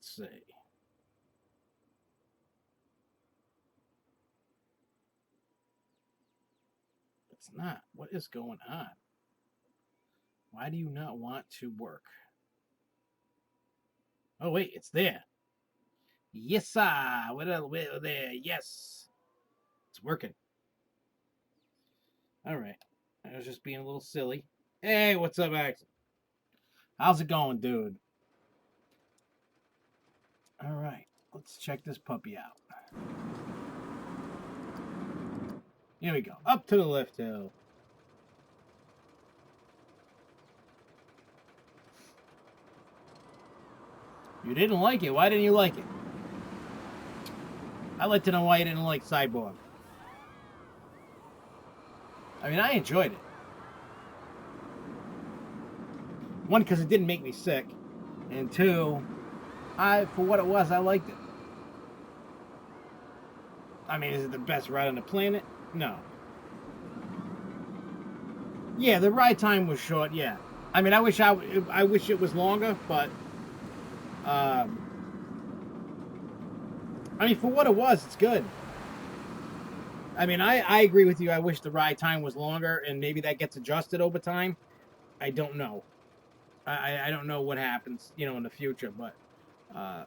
Let's see. It's not. What is going on? Why do you not want to work? Oh, wait, it's there. Yes, sir. We're there. Yes. It's working. All right. I was just being a little silly. Hey, what's up, Axel? How's it going, dude? All right. Let's check this puppy out. Here we go. Up to the left hill. You didn't like it. Why didn't you like it? I'd like to know why you didn't like Cyborg. I mean, I enjoyed it. One, because it didn't make me sick. And two, for what it was, I liked it. I mean, is it the best ride on the planet? No. Yeah, the ride time was short, yeah. I mean, I wish it was longer, but I mean, for what it was, it's good. I mean, I agree with you. I wish the ride time was longer, and maybe that gets adjusted over time. I don't know. I don't know what happens, in the future, but I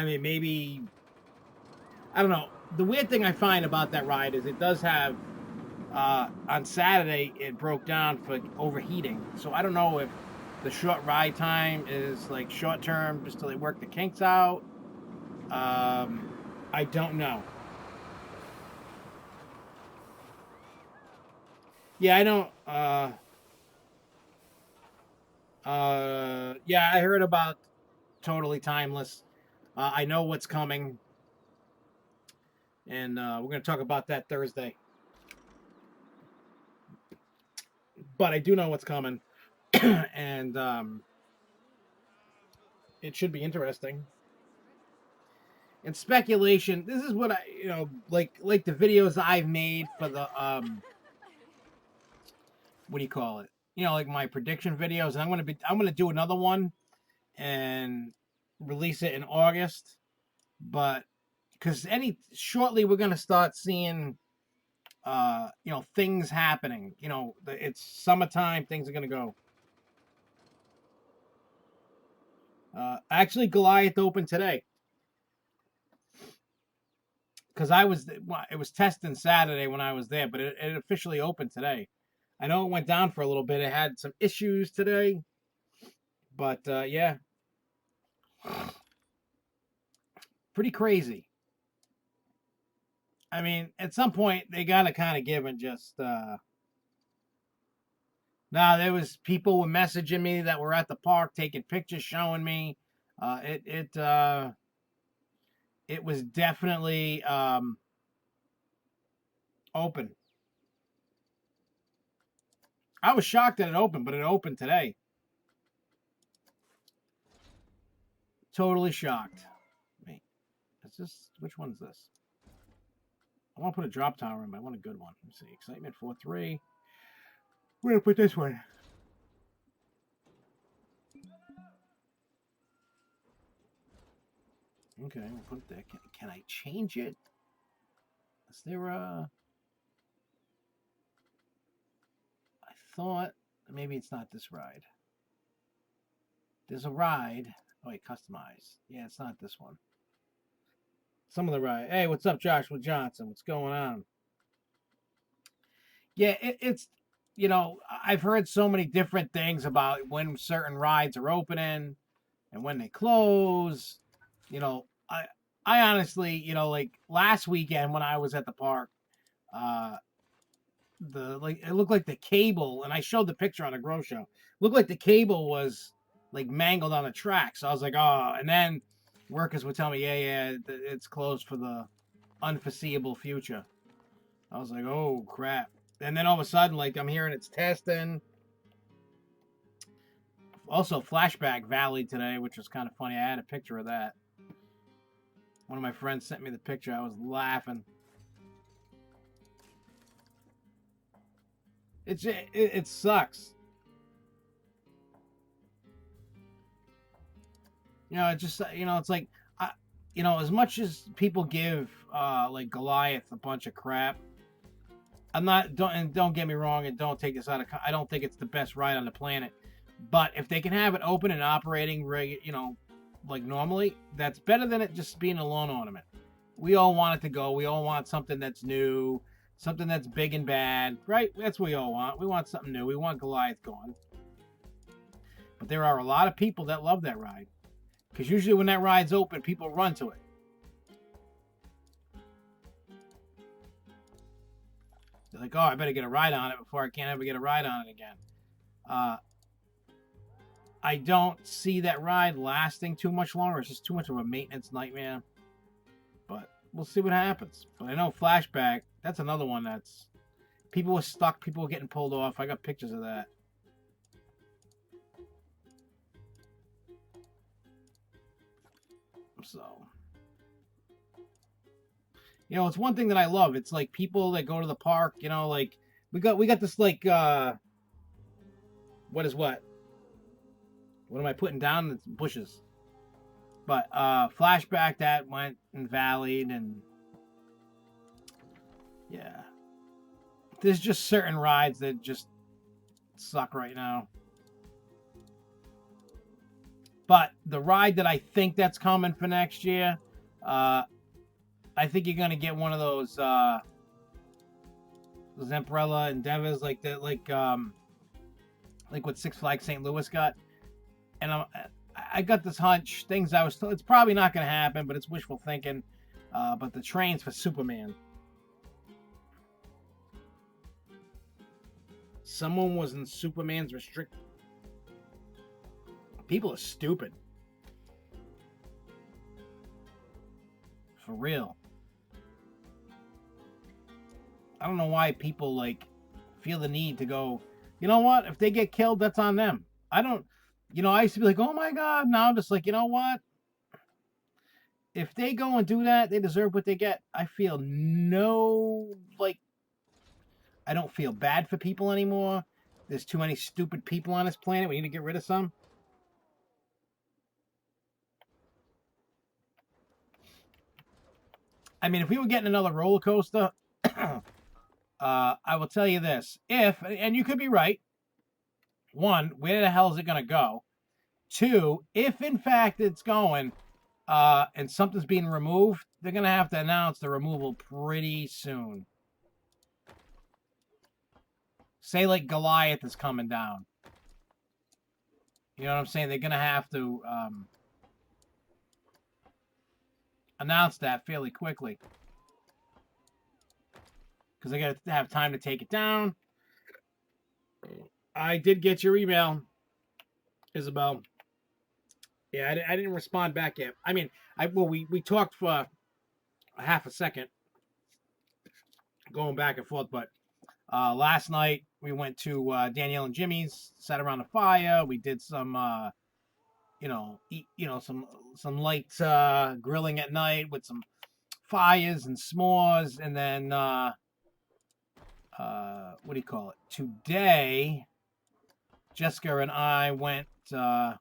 mean, maybe I don't know. The weird thing I find about that ride is it does have on Saturday it broke down for overheating, so I don't know if the short ride time is like short term just till they work the kinks out. I don't know. Yeah, I don't. Yeah, I heard about Totally Timeless. I know what's coming, and we're going to talk about that Thursday. But I do know what's coming, and it should be interesting. And speculation. This is what I, like the videos I've made for the what do you call it? Like my prediction videos. And I'm gonna do another one and release it in August. But because shortly we're gonna start seeing things happening. It's summertime, things are gonna go. Actually Goliath opened today. Because it was testing Saturday when I was there, but it officially opened today. I know it went down for a little bit. It had some issues today, but yeah, pretty crazy. I mean, at some point they gotta kind of give and just. Now there was people were messaging me that were at the park taking pictures, showing me. It was definitely open. I was shocked that it opened, but it opened today. Totally shocked. Wait, is this which one's this? I want to put a drop tower in, but I want a good one. Let's see. Excitement 4-3. We're going to put this one. Okay, we'll put it there. Can I change it? Is there a... I thought... Maybe it's not this ride. There's a ride. Oh, wait, customize. Yeah, it's not this one. Some of the ride. Hey, what's up, Joshua Johnson? What's going on? Yeah, it's... I've heard so many different things about when certain rides are opening and when they close. I honestly, like last weekend when I was at the park, it looked like the cable, and I showed the picture on the Grow Show. Looked like the cable was like mangled on the track. So I was like, oh, and then workers would tell me, yeah, it's closed for the unforeseeable future. I was like, oh crap. And then all of a sudden, like I'm hearing it's testing. Also, Flashback Valley today, which was kind of funny. I had a picture of that. One of my friends sent me the picture. I was laughing. It sucks. It's just it's like as much as people give like Goliath a bunch of crap, I'm not don't get me wrong, and don't take this out of I don't think it's the best ride on the planet, but if they can have it open and operating like normally, that's better than it just being a lawn ornament. We all want it to go. We all want something that's new, something that's big and bad, right? That's what we all want. We want something new. We want Goliath going. But there are a lot of people that love that ride, because usually when that ride's open, people run to it. They're like, oh, I better get a ride on it before I can't ever get a ride on it again. I don't see that ride lasting too much longer. It's just too much of a maintenance nightmare. But we'll see what happens. But I know Flashback, that's another one that's... People were stuck. People were getting pulled off. I got pictures of that. So... it's one thing that I love. It's like people that go to the park, like... We got this, like, what is what? What am I putting down? It's bushes. But Flashback, that went invalid, and yeah. There's just certain rides that just suck right now. But the ride that I think that's coming for next year, I think you're gonna get one of those Umbrella Endeavors, like what Six Flags St. Louis got. And I got this hunch, things I was told, it's probably not going to happen, but it's wishful thinking. But the trains for Superman. Someone was in Superman's restrict. People are stupid. For real. I don't know why people, like, feel the need to go, you know what? If they get killed, that's on them. I used to be like, oh my God. Now I'm just like, you know what? If they go and do that, they deserve what they get. I feel I don't feel bad for people anymore. There's too many stupid people on this planet. We need to get rid of some. I mean, if we were getting another roller coaster, I will tell you this. And you could be right. One, where the hell is it going to go? Two, if in fact it's going and something's being removed, they're going to have to announce the removal pretty soon. Say like Goliath is coming down. You know what I'm saying? They're going to have to announce that fairly quickly. Because they got to have time to take it down. I did get your email, Isabel. Yeah, I didn't respond back yet. I mean, we talked for a half a second, going back and forth. But last night we went to Danielle and Jimmy's, sat around the fire. We did some, some light grilling at night with some fires and s'mores, and then what do you call it? Today, Jessica and I went. It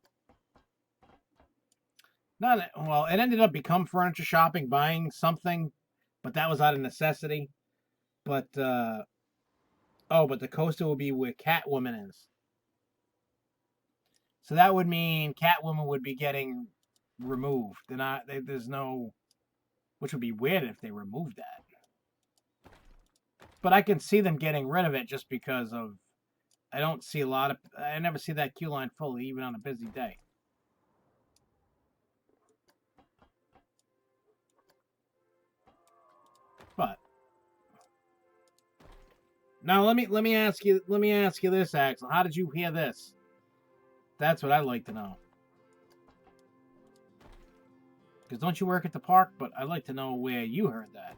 ended up become furniture shopping, buying something, but that was out of necessity. But but the coaster will be where Catwoman is. So that would mean Catwoman would be getting removed. There's no, which would be weird if they removed that. But I can see them getting rid of it just because of, I never see that queue line fully, even on a busy day. But now let me ask you this, Axel. How did you hear this? That's what I'd like to know. Because don't you work at the park? But I'd like to know where you heard that.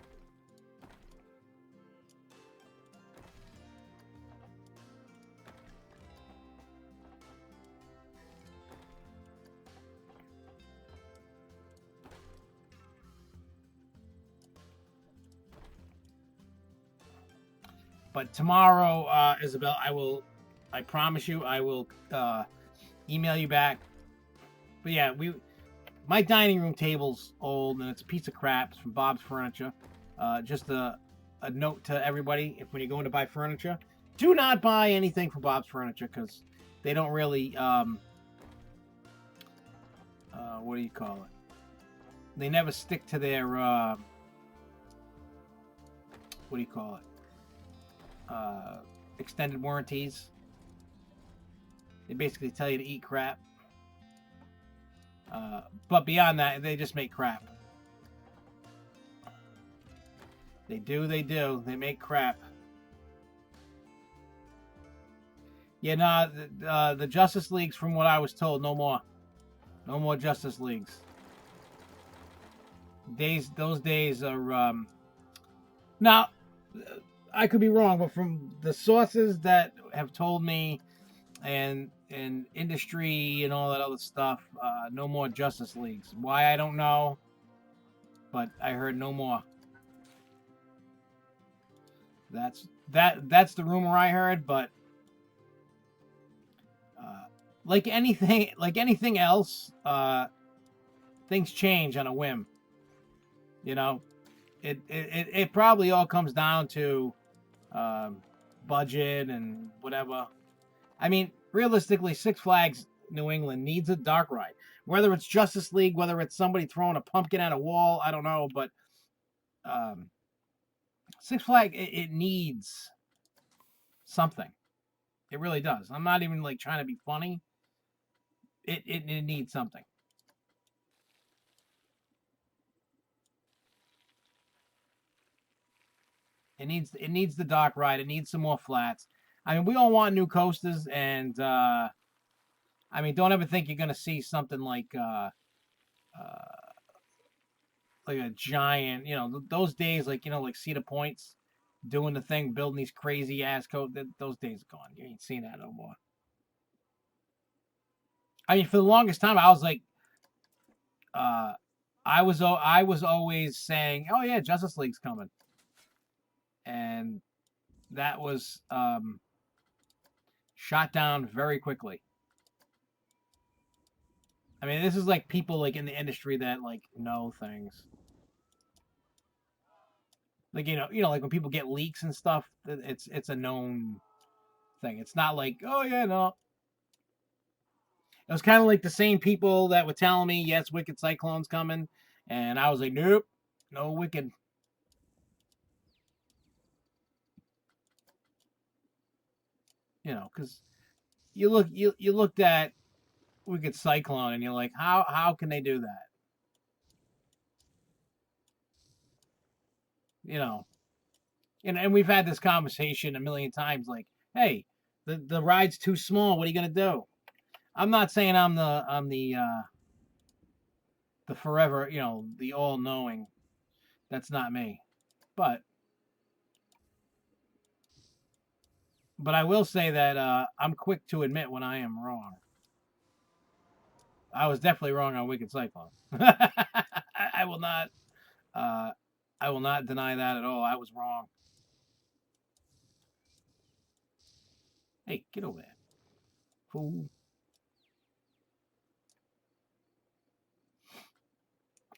But tomorrow, Isabel, I promise you, I will email you back. But yeah, my dining room table's old and it's a piece of crap. It's from Bob's Furniture. Just a note to everybody: if when you're going to buy furniture, do not buy anything from Bob's Furniture because they don't really what do you call it? They never stick to their what do you call it? Extended warranties. They basically tell you to eat crap. But beyond that, they just make crap. They do. They make crap. Yeah, nah, the Justice Leagues, from what I was told, no more. No more Justice Leagues. Those days are... now, I could be wrong, but from the sources that have told me and industry and all that other stuff, no more Justice Leagues. Why, I don't know, but I heard no more. That's the rumor I heard, but like anything else, things change on a whim. You know, it probably all comes down to budget and whatever. I mean, realistically, Six Flags New England needs a dark ride. Whether it's Justice League, whether it's somebody throwing a pumpkin at a wall, I don't know, but Six Flags, it needs something. It really does. I'm not even like trying to be funny. It needs something. It needs the dark ride. It needs some more flats. I mean, we all want new coasters, and I mean, don't ever think you're gonna see something like a giant, those days, like like Cedar Point's doing the thing, building these crazy ass those days are gone. You ain't seen that no more. I mean, for the longest time, I was like, I was always saying, oh yeah, Justice League's coming, and that was shot down very quickly. I mean, this is like people like in the industry that like know things. Like like when people get leaks and stuff, it's a known thing. It's not like, oh yeah, no. It was kind of like the same people that were telling me, yes, Wicked Cyclone's coming, and I was like, nope, no Wicked. Because you looked at Wicked Cyclone and you're like, how can they do that? And we've had this conversation a million times. Like, hey, the ride's too small. What are you gonna do? I'm not saying I'm the forever, the all knowing. That's not me. But I will say that I'm quick to admit when I am wrong. I was definitely wrong on Wicked Cyclone. I will not. I will not deny that at all. I was wrong. Hey, get over there, fool.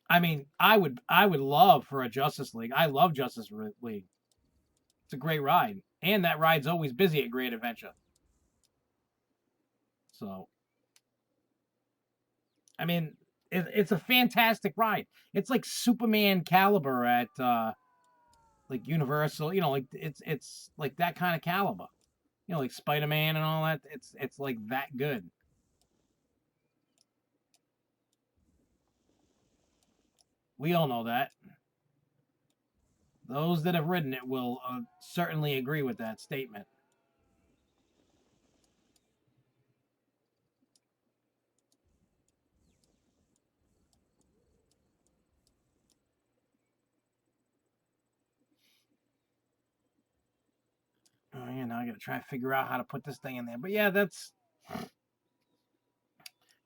I mean, I would love for a Justice League. I love Justice League. It's a great ride, and that ride's always busy at Great Adventure. So, I mean, it's a fantastic ride. It's like Superman caliber at like Universal. Like it's like that kind of caliber. Like Spider-Man and all that. It's like that good. We all know that. Those that have ridden it will certainly agree with that statement. Oh yeah, now I gotta try to figure out how to put this thing in there. But yeah, that's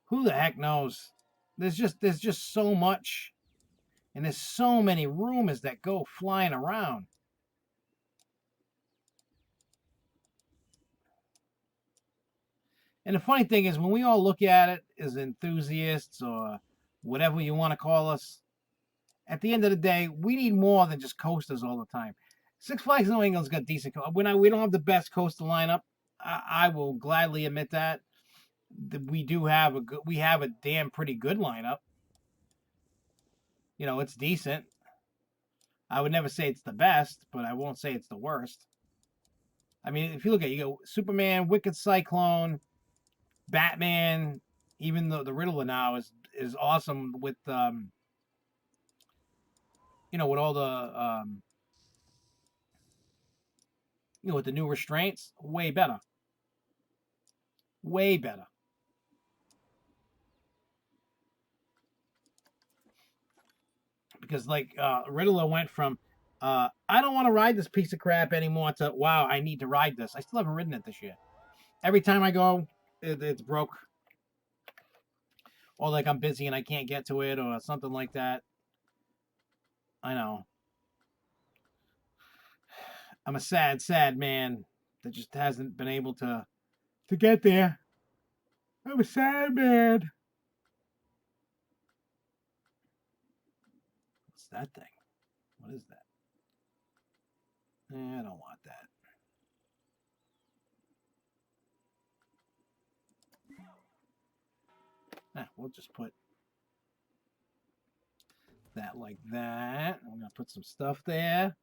who the heck knows. There's just so much, and there's so many rumors that go flying around. And the funny thing is, when we all look at it as enthusiasts or whatever you want to call us. At the end of the day, we need more than just coasters all the time. Six Flags New England's got decent. We don't have the best coaster lineup. I will gladly admit that. We do have we have a damn pretty good lineup. You know, it's decent. I would never say it's the best, but I won't say it's the worst. I mean, if you look at it, you go Superman, Wicked Cyclone, Batman. Even though the Riddler now is awesome with with all the with the new restraints, way better. Way better. Because like Riddler went from I don't want to ride this piece of crap anymore to wow, I need to ride this. I still haven't ridden it this year. Every time I go, it's broke. Or like I'm busy and I can't get to it or something like that. I know. I'm a sad, sad man that just hasn't been able to get there. I'm a sad man. What's that thing? What is that? I don't want that. We'll just put that like that. I'm going to put some stuff there.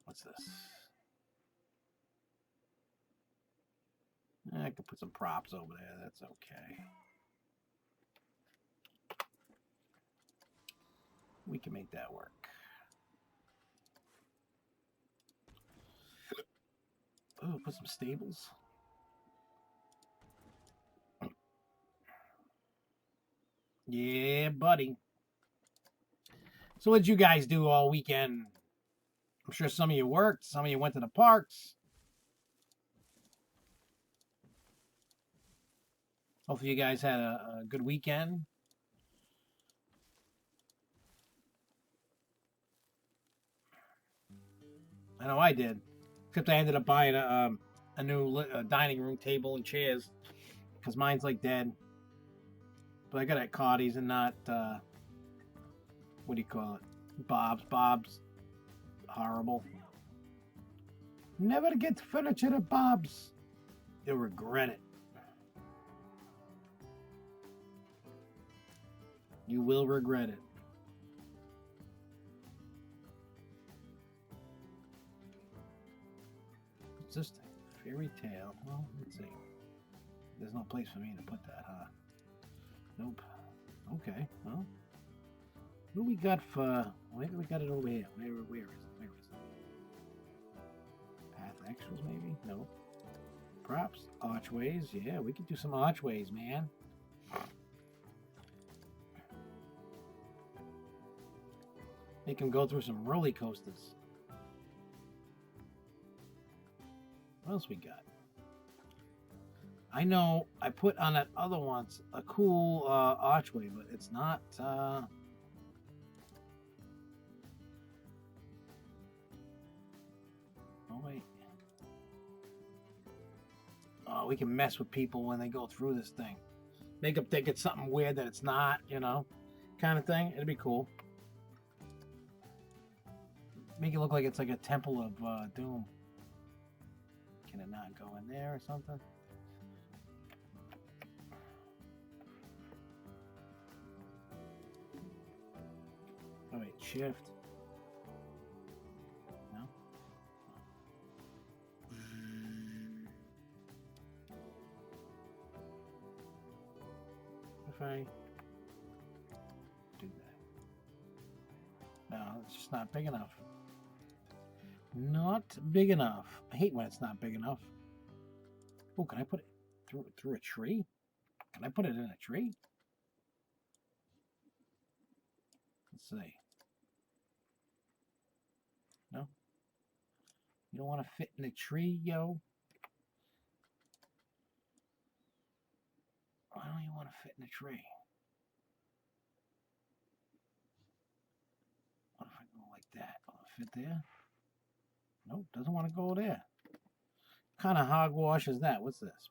What's this? I can put some props over there. That's okay. We can make that work. Oh, put some stables. Yeah, buddy. So what did you guys do all weekend? I'm sure some of you worked. Some of you went to the parks. Hopefully you guys had a good weekend. I know I did. Except I ended up buying a new dining room table and chairs because mine's like dead. But I got it at Cardi's and not what do you call it? Bob's horrible. Never to get furniture at Bob's. You'll regret it. You will regret it. What's this thing? Fairy tale. Well, let's see. There's no place for me to put that, huh? Nope. Okay. Well, what do we got for? Maybe we got it over here. Where is it? Where is it? Path extras, maybe? No. Props, archways. Yeah, we could do some archways, man. Make him go through some roller coasters. What else we got? I know I put on that other one a cool archway, but it's not. Oh wait. Oh, we can mess with people when they go through this thing. Make them think it's something weird that it's not, kind of thing. It'd be cool. Make it look like it's like a temple of doom. Can it not go in there or something? Oh wait, shift. No? If I do that. No, it's just not big enough. Not big enough. I hate when it's not big enough. Oh, can I put it through a tree? Can I put it in a tree? Let's see. No? You don't want to fit in a tree, yo? Why don't you want to fit in a tree? What if I go like that? Will it fit there? Nope, doesn't want to go there. What kind of hogwash is that? What's this?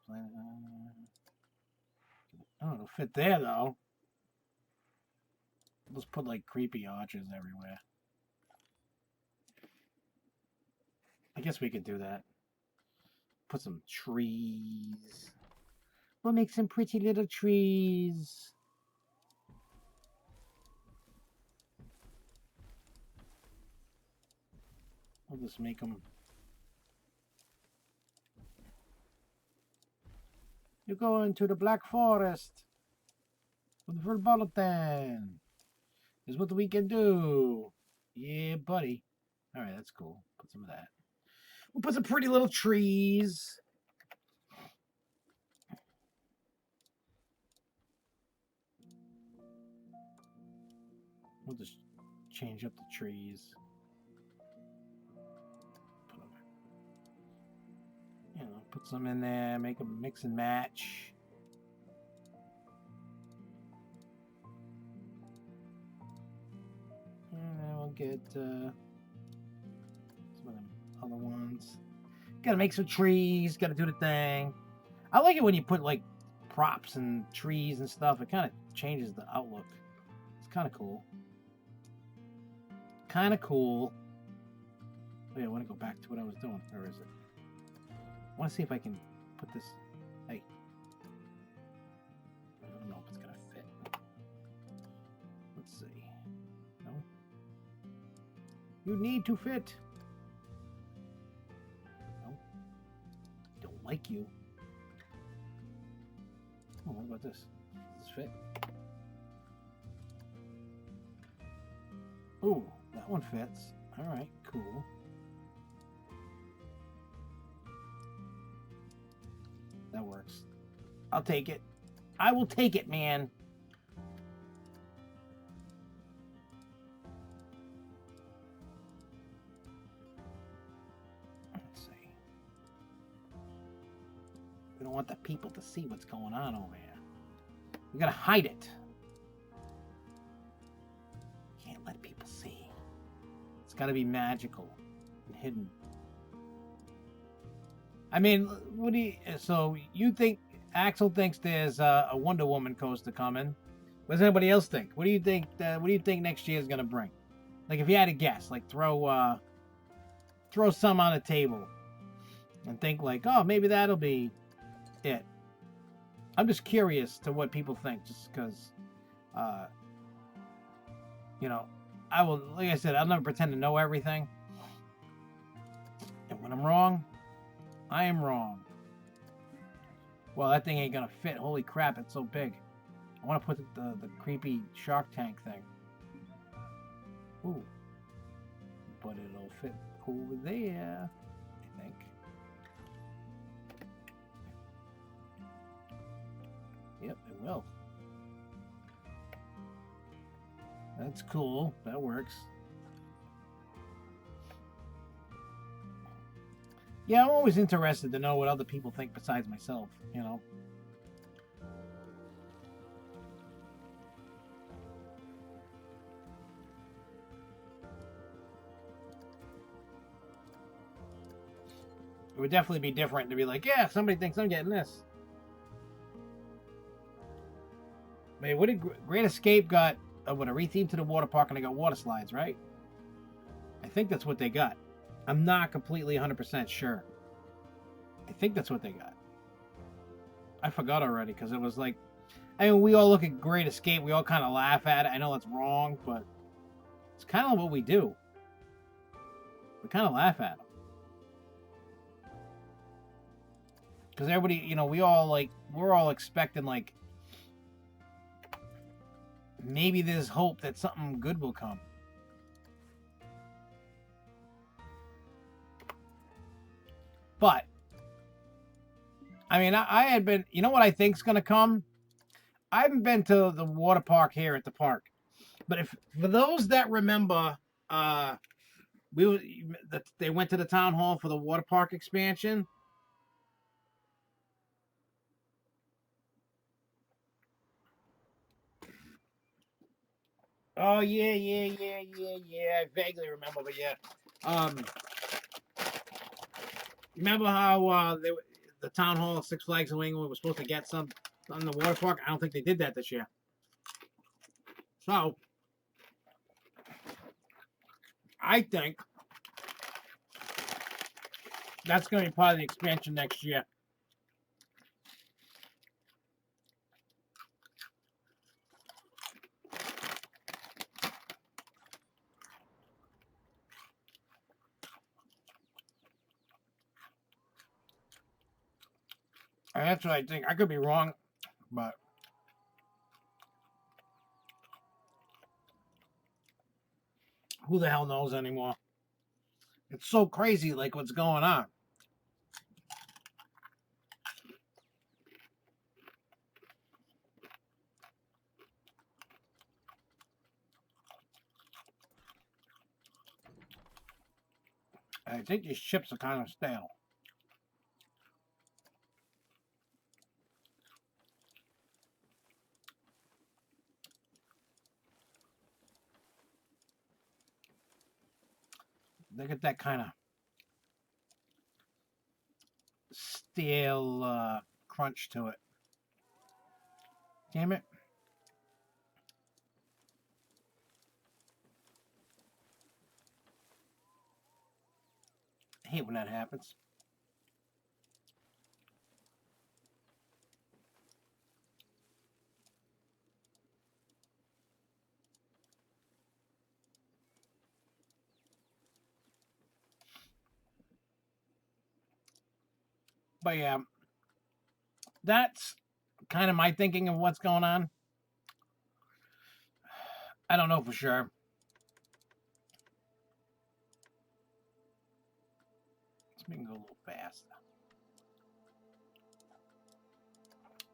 I don't know, it'll fit there though. Let's put like creepy arches everywhere. I guess we could do that. Put some trees. We'll make some pretty little trees. We'll just make them. You go into the Black Forest with Verbolatan. Is what we can do. Yeah, buddy. All right, that's cool. Put some of that. We'll put some pretty little trees. We'll just change up the trees. Put them, you know, put some in there, make them mix and match. And then we'll get some of them other ones. Gotta make some trees, gotta do the thing. I like it when you put like props and trees and stuff. It kind of changes the outlook. It's kind of cool. Kind of cool. Oh yeah, I want to go back to what I was doing. Where is it? I want to see if I can put this. Hey. I don't know if it's going to fit. Let's see. No. You need to fit. No. Don't like you. Oh, what about this? Does this fit? Ooh, that one fits. All right, cool. That works. I'll take it. I will take it, man. Let's see. We don't want the people to see what's going on over here. We gotta hide it. Can't let people see. It's gotta be magical and hidden. I mean, what do you? So you think Axel thinks there's a Wonder Woman coaster coming? What does anybody else think? What do you think? What do you think next year is gonna bring? Like, if you had to guess, like throw some on the table, and think like, oh, maybe that'll be it. I'm just curious to what people think, just because, you know, I will. Like I said, I'll never pretend to know everything, and when I'm wrong, I am wrong. Well, that thing ain't gonna fit. Holy crap, it's so big. I want to put the creepy shark tank thing. Ooh. But it'll fit over there, I think. Yep, it will. That's cool. That works. Yeah, I'm always interested to know what other people think besides myself, you know. It would definitely be different to be like, yeah, somebody thinks I'm getting this. I mean, what did Great Escape got? What, a retheme to the water park, and they got water slides, right? I think that's what they got. I'm not completely 100% sure. I think that's what they got. I forgot already, because it was like, I mean, we all look at Great Escape, we all kind of laugh at it. I know that's wrong, but it's kind of what we do. We kind of laugh at them. Because everybody, you know, we're all expecting, like, maybe there's hope that something good will come. But, I mean, I had been, you know what I think's going to come? I haven't been to the water park here at the park. But if, for those that remember, they went to the town hall for the water park expansion. Oh, yeah. I vaguely remember, but yeah. Remember how the town hall at Six Flags New England was supposed to get some on the water park. I don't think they did that this year. So I think that's going to be part of the expansion next year. And that's what I think. I could be wrong, but who the hell knows anymore? It's so crazy, like what's going on. I think these chips are kind of stale. They get that kind of stale crunch to it. Damn it. I hate when that happens. But yeah, that's kind of my thinking of what's going on. I don't know for sure. Let's make it go a little fast.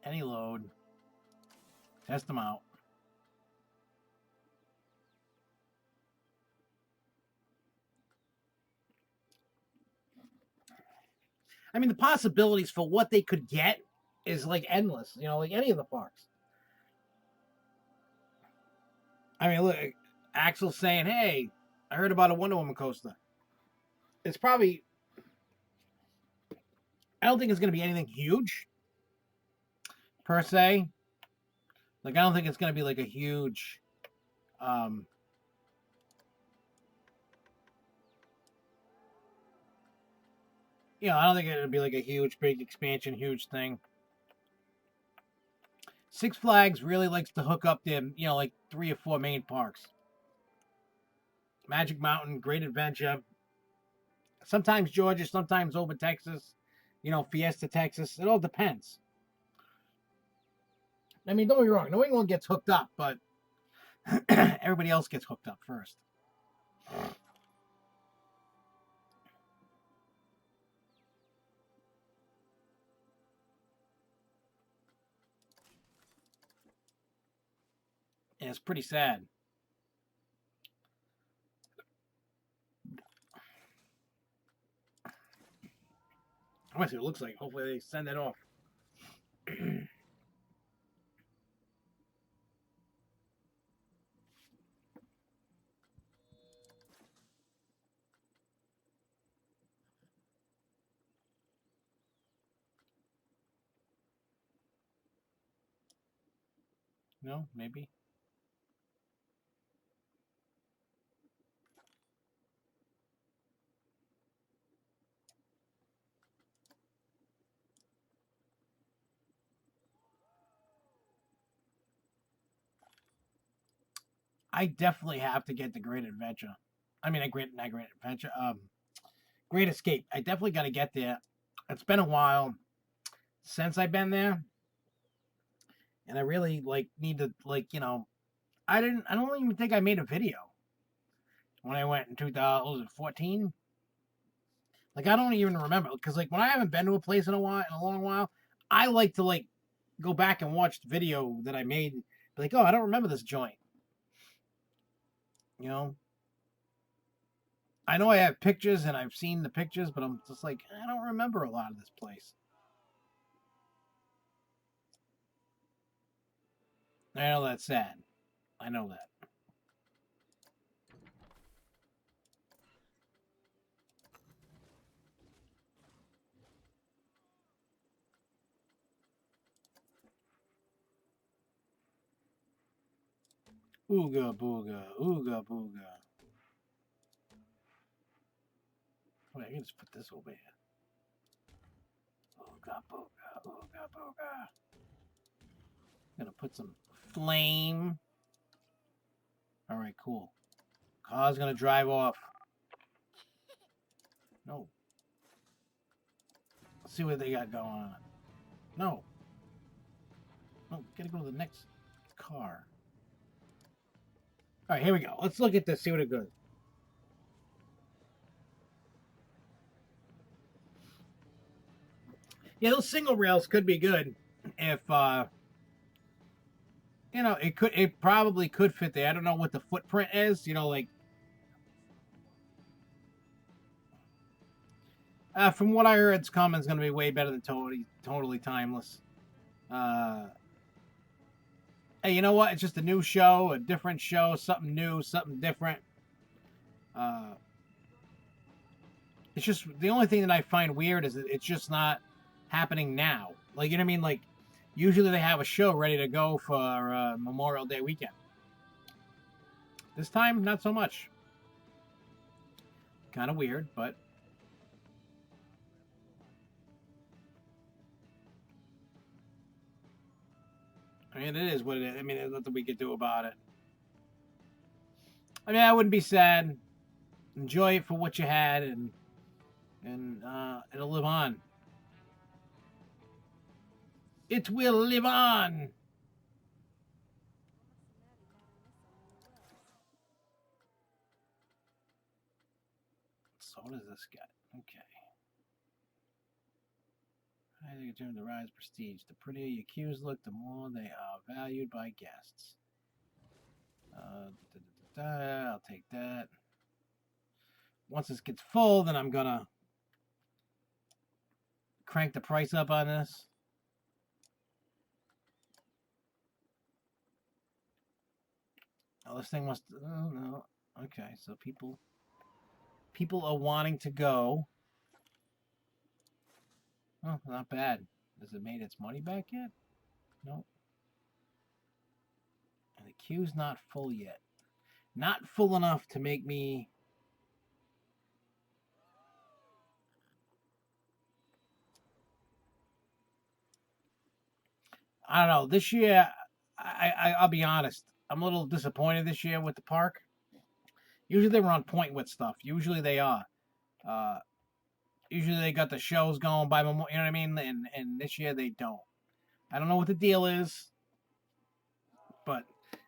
Any load. Test them out. I mean, the possibilities for what they could get is like endless, you know, like any of the parks. I mean, look, Axel's saying, hey, I heard about a Wonder Woman coaster. It's probably, I don't think it's going to be anything huge, per se. Like, I don't think it's going to be like a huge, you know, I don't think it'll be like a huge, big expansion, huge thing. Six Flags really likes to hook up them, you know, like 3 or 4 main parks. Magic Mountain, Great Adventure, sometimes Georgia, sometimes over Texas, you know, Fiesta, Texas. It all depends. I mean, don't get me wrong, New England gets hooked up, but everybody else gets hooked up first. And it's pretty sad. I want to see what it looks like. Hopefully they send it off. No, maybe. I definitely have to get the Great Adventure. I mean, not Great Adventure. Great Escape. I definitely got to get there. It's been a while since I've been there, and I really like need to like you know. I don't even think I made a video when I went in 2014. Like I don't even remember because like when I haven't been to a place in a long while, I like to like go back and watch the video that I made. Be like, oh, I don't remember this joint. You know, I know I have pictures and I've seen the pictures, but I'm just like, I don't remember a lot of this place. I know that's sad. I know that. Ooga booga, ooga booga. Wait, I can just put this over here. Ooga booga, ooga booga. I'm gonna put some flame. All right, cool. Car's gonna drive off. No. Let's see what they got going on. No. No, gotta go to the next car. All right, here we go. Let's look at this, see what it goes. Yeah, those single rails could be good if you know, it probably could fit there. I don't know what the footprint is, you know, like from what I heard, it's coming is going to be way better than totally timeless. Hey, you know what? It's just a new show, a different show, something new, something different. It's just the only thing that I find weird is that it's just not happening now. Like, you know what I mean? Like, usually they have a show ready to go for Memorial Day weekend. This time, not so much. Kind of weird, but I mean, it is what it is. I mean, there's nothing we could do about it. I mean, I wouldn't be sad. Enjoy it for what you had, and it'll live on. It will live on. So what does this get? Okay. As you continue to rise prestige, the prettier your cues look, the more they are valued by guests. I'll take that. Once this gets full, then I'm gonna crank the price up on this. Oh, this thing must. Oh no. Okay, so people are wanting to go. Oh, not bad. Has it made its money back yet? Nope. And the queue's not full yet. Not full enough to make me. I don't know. This year, I'll be honest. I'm a little disappointed this year with the park. Usually they were on point with stuff. Usually they are. Uh, usually they got the shows going by, you know what I mean? And this year they don't. I don't know what the deal is, but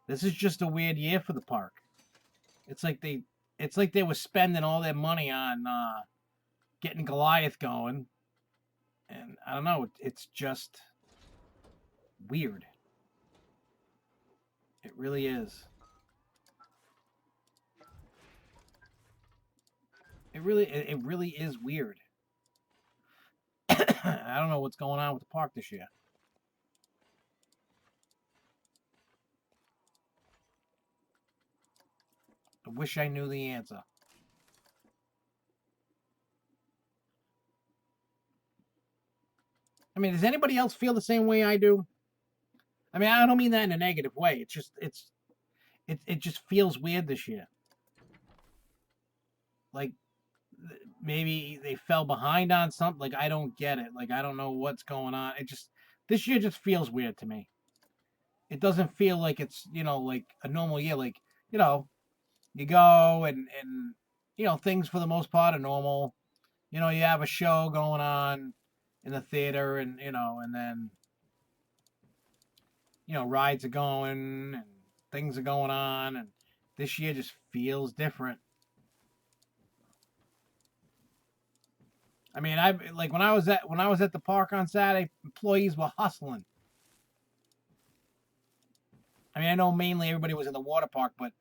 this is just a weird year for the park. It's like they were spending all their money on getting Goliath going, and I don't know. It's just weird. It really is. It really is weird. I don't know what's going on with the park this year. I wish I knew the answer. I mean, does anybody else feel the same way I do? I mean, I don't mean that in a negative way. It's just it just feels weird this year. Like maybe they fell behind on something. Like I don't get it. Like I don't know what's going on. It just this year just feels weird to me. It doesn't feel like it's, you know, like a normal year. Like, you know, you go and you know, things for the most part are normal. You know, you have a show going on in the theater, and you know, and then you know, rides are going and things are going on, and this year just feels different. I mean, I like when I was at the park on Saturday, employees were hustling. I mean, I know mainly everybody was in the water park, but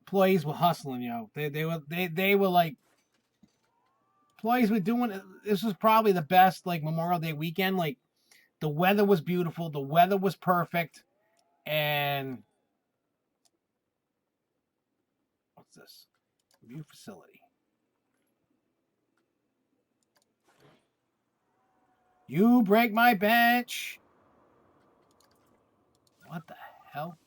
employees were hustling. You know, they were like employees were doing. This was probably the best like Memorial Day weekend. Like the weather was beautiful, the weather was perfect, and what's this? View facility. You break my bench. What the hell?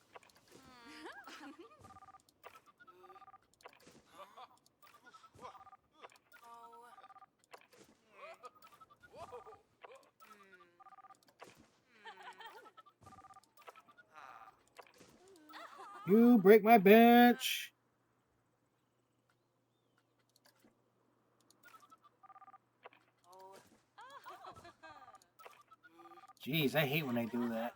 You break my bench. Jeez, I hate when they do that.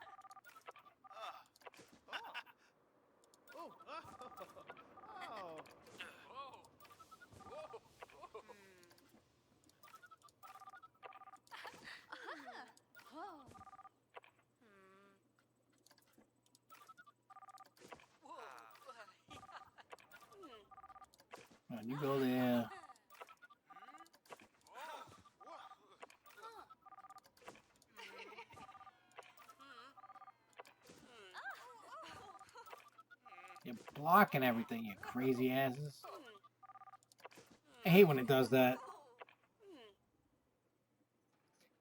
Come on, you go there. You're blocking everything, you crazy asses. I hate when it does that.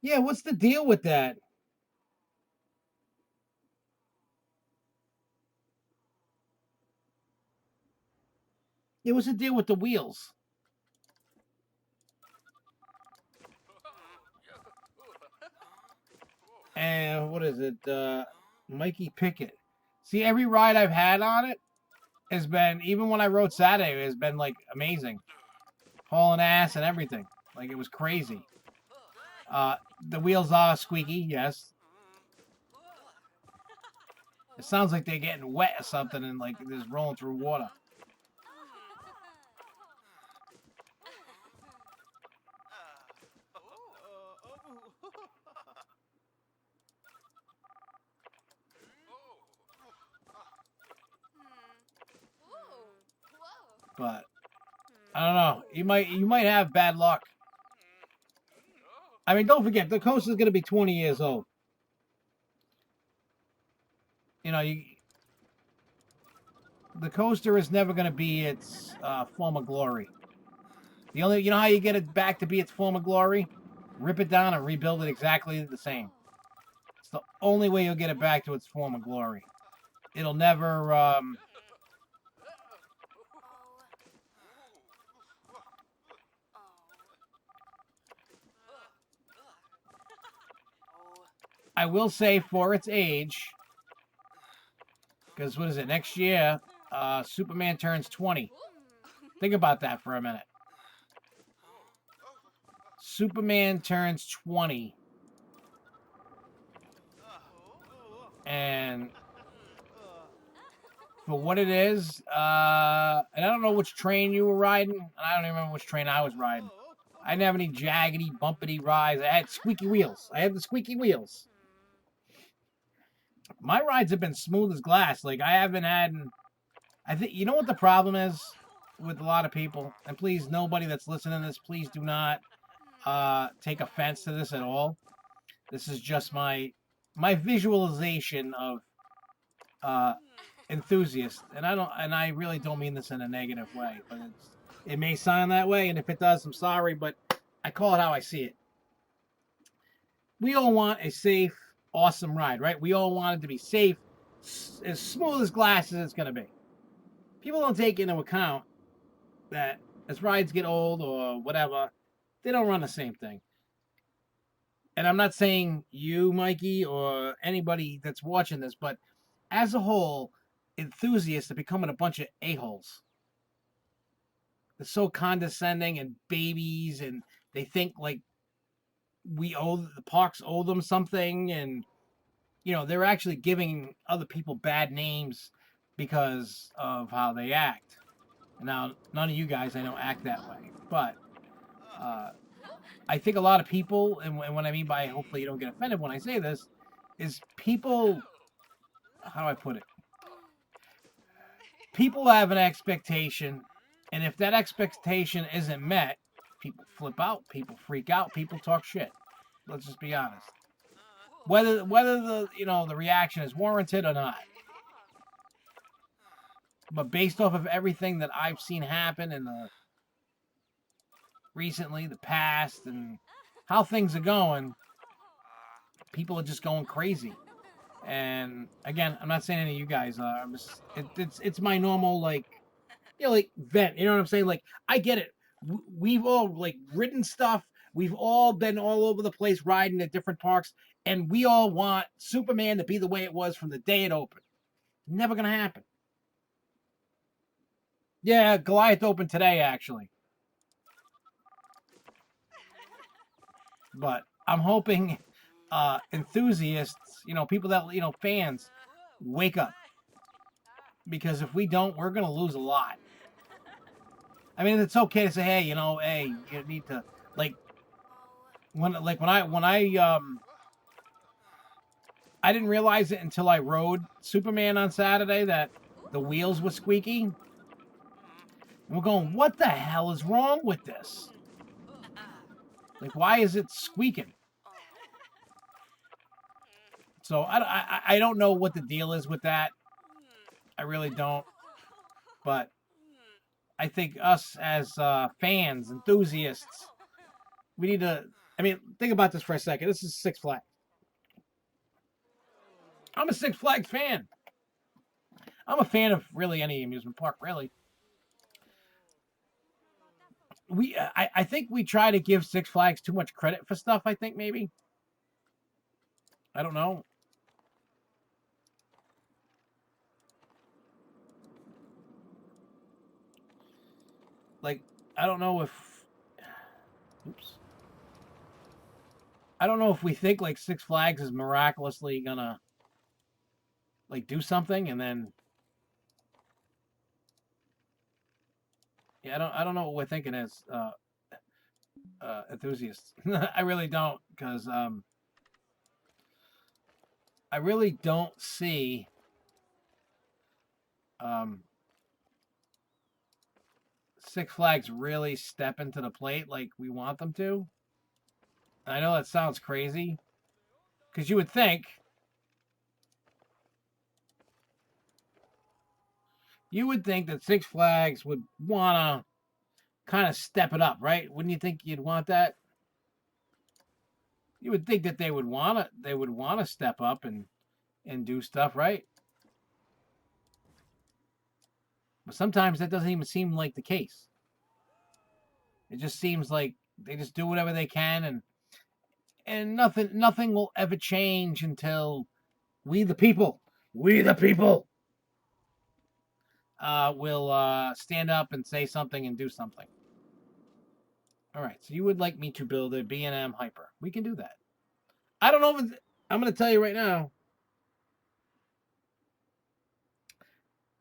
Yeah, what's the deal with that? Yeah, what's the deal with the wheels? And what is it? Mikey Pickett. See, every ride I've had on it has been, even when I rode Saturday, has been like amazing. Hauling ass and everything. Like it was crazy. The wheels are squeaky, yes. It sounds like they're getting wet or something and like they're just rolling through water. But I don't know. You might have bad luck. I mean, don't forget the coaster's gonna be 20 years old. You know, the coaster is never gonna be its former glory. You know how you get it back to be its former glory? Rip it down and rebuild it exactly the same. It's the only way you'll get it back to its former glory. It'll never. I will say for its age, because what is it, next year, Superman turns 20. Think about that for a minute. Superman turns 20. And for what it is, and I don't know which train you were riding, and I don't even remember which train I was riding. I didn't have any jaggedy, bumpity rides. I had squeaky wheels. I had the squeaky wheels. My rides have been smooth as glass. Like, I haven't had... I think, you know what the problem is with a lot of people? And please, nobody that's listening to this, please do not take offense to this at all. This is just my visualization of enthusiast, and I really don't mean this in a negative way, but it may sound that way, and if it does, I'm sorry, but I call it how I see it. We all want a safe, awesome ride, right? We all want it to be safe, as smooth as glass as it's going to be. People don't take into account that as rides get old or whatever, they don't run the same thing. And I'm not saying you, Mikey, or anybody that's watching this, but as a whole, enthusiasts are becoming a bunch of a-holes. They're so condescending and babies, and they think like the parks owe them something, and you know they're actually giving other people bad names because of how they act. Now, none of you guys I know act that way, but I think a lot of people, and what I mean by hopefully you don't get offended when I say this, is people. How do I put it? People have an expectation, and if that expectation isn't met, people flip out, people freak out, people talk shit. Let's just be honest. Whether the reaction is warranted or not. But based off of everything that I've seen happen in the past, and how things are going, people are just going crazy. And again, I'm not saying any of you guys are. It's my normal like vent. You know what I'm saying? Like I get it. We've all like ridden stuff. We've all been all over the place riding at different parks, and we all want Superman to be the way it was from the day it opened. Never gonna happen. Yeah, Goliath opened today, actually. But I'm hoping enthusiasts, people that, fans, wake up. Because if we don't, we're going to lose a lot. I mean, it's okay to say, hey, hey, you need to, like, I didn't realize it until I rode Superman on Saturday that the wheels were squeaky. And we're going, what the hell is wrong with this? Like, why is it squeaking? So I don't know what the deal is with that. I really don't. But I think us as fans, enthusiasts, we need to. I mean, think about this for a second. This is Six Flags. I'm a Six Flags fan. I'm a fan of really any amusement park, really. I think we try to give Six Flags too much credit for stuff. I think maybe. I don't know. Like, I don't know if. Oops. I don't know if we think like Six Flags is miraculously gonna like do something and then. Yeah, I don't know what we're thinking as enthusiasts. I really don't, because I really don't see um, Six Flags really stepping to the plate like we want them to. And I know that sounds crazy, because you would think that Six Flags would wanna kind of step it up, right? Wouldn't you think you'd want that? You would think that they would wanna step up and do stuff, right? But sometimes that doesn't even seem like the case. It just seems like they just do whatever they can, and nothing will ever change until we the people will stand up and say something and do something. All right, so you would like me to build a B&M hyper. We can do that. I don't know if I'm going to tell you right now.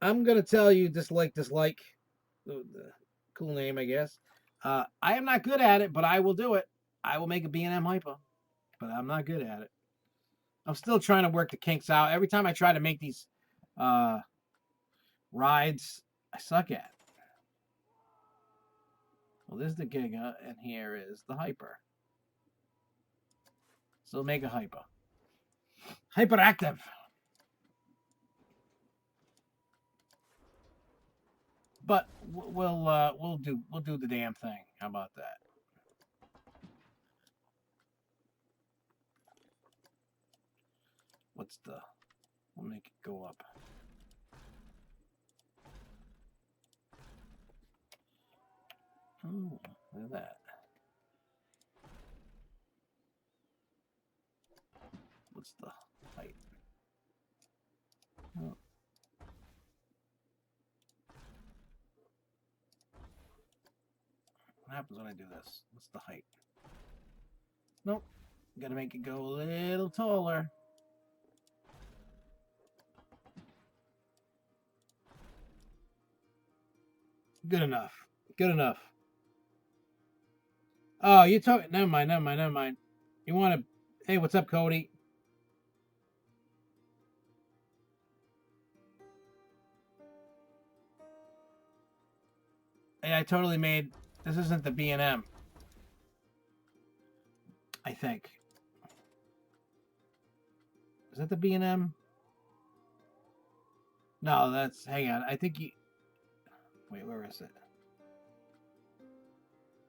I'm going to tell you dislike. The cool name, I guess. I am not good at it, but I will do it. I will make a B&M hyper, but I'm not good at it. I'm still trying to work the kinks out. Every time I try to make these uh, rides, I suck at. Well, there's the Giga, and here is the Hyper. So make a Hyper. Hyperactive. But we'll do the damn thing. How about that? We'll make it go up. Oh, look at that. What's the height? Oh. What happens when I do this? What's the height? Nope. Gotta make it go a little taller. Good enough. Good enough. Oh, you're talking. Never mind. Never mind. Never mind. You want to? Hey, what's up, Cody? Hey, I totally made. This isn't the B&M. I think. Is that the B&M? No, that's. Hang on. I think you. Wait, where is it?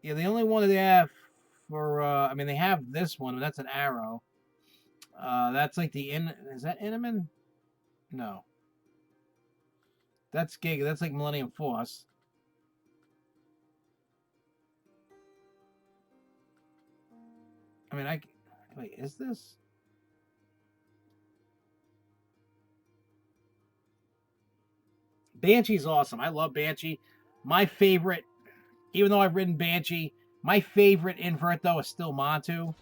Yeah, the only one they have for. I mean, they have this one, but that's an arrow. That's like the in. Is that Inman? No. That's Giga. That's like Millennium Force. I mean, I. Wait, is this? Banshee's awesome. I love Banshee. My favorite, even though I've ridden Banshee, my favorite invert though is still Montu,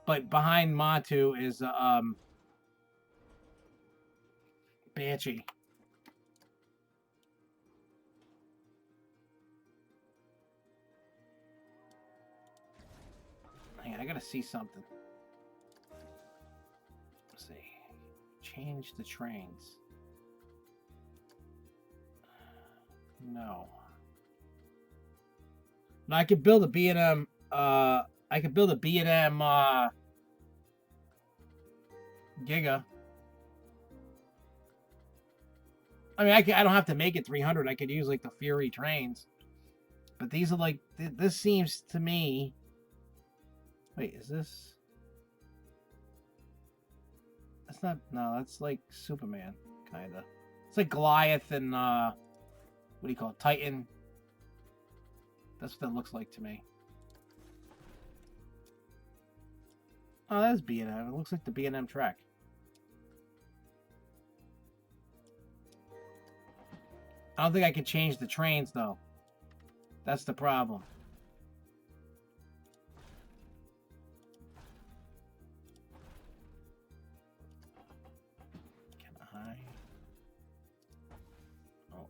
but behind Montu is Banshee. Hang on, I gotta see something. Let's see. Change the trains. No. No, I could build a B&M. I could build a B&M Giga. I mean, I don't have to make it 300. I could use like the Fury trains. But these are like, this seems to me. Wait, is this? That's not, no, that's like Superman, kind of. It's like Goliath and, what do you call it, Titan. That's what that looks like to me. Oh, that's B&M. It looks like the B&M track. I don't think I can change the trains, though. That's the problem. Can I? Oh.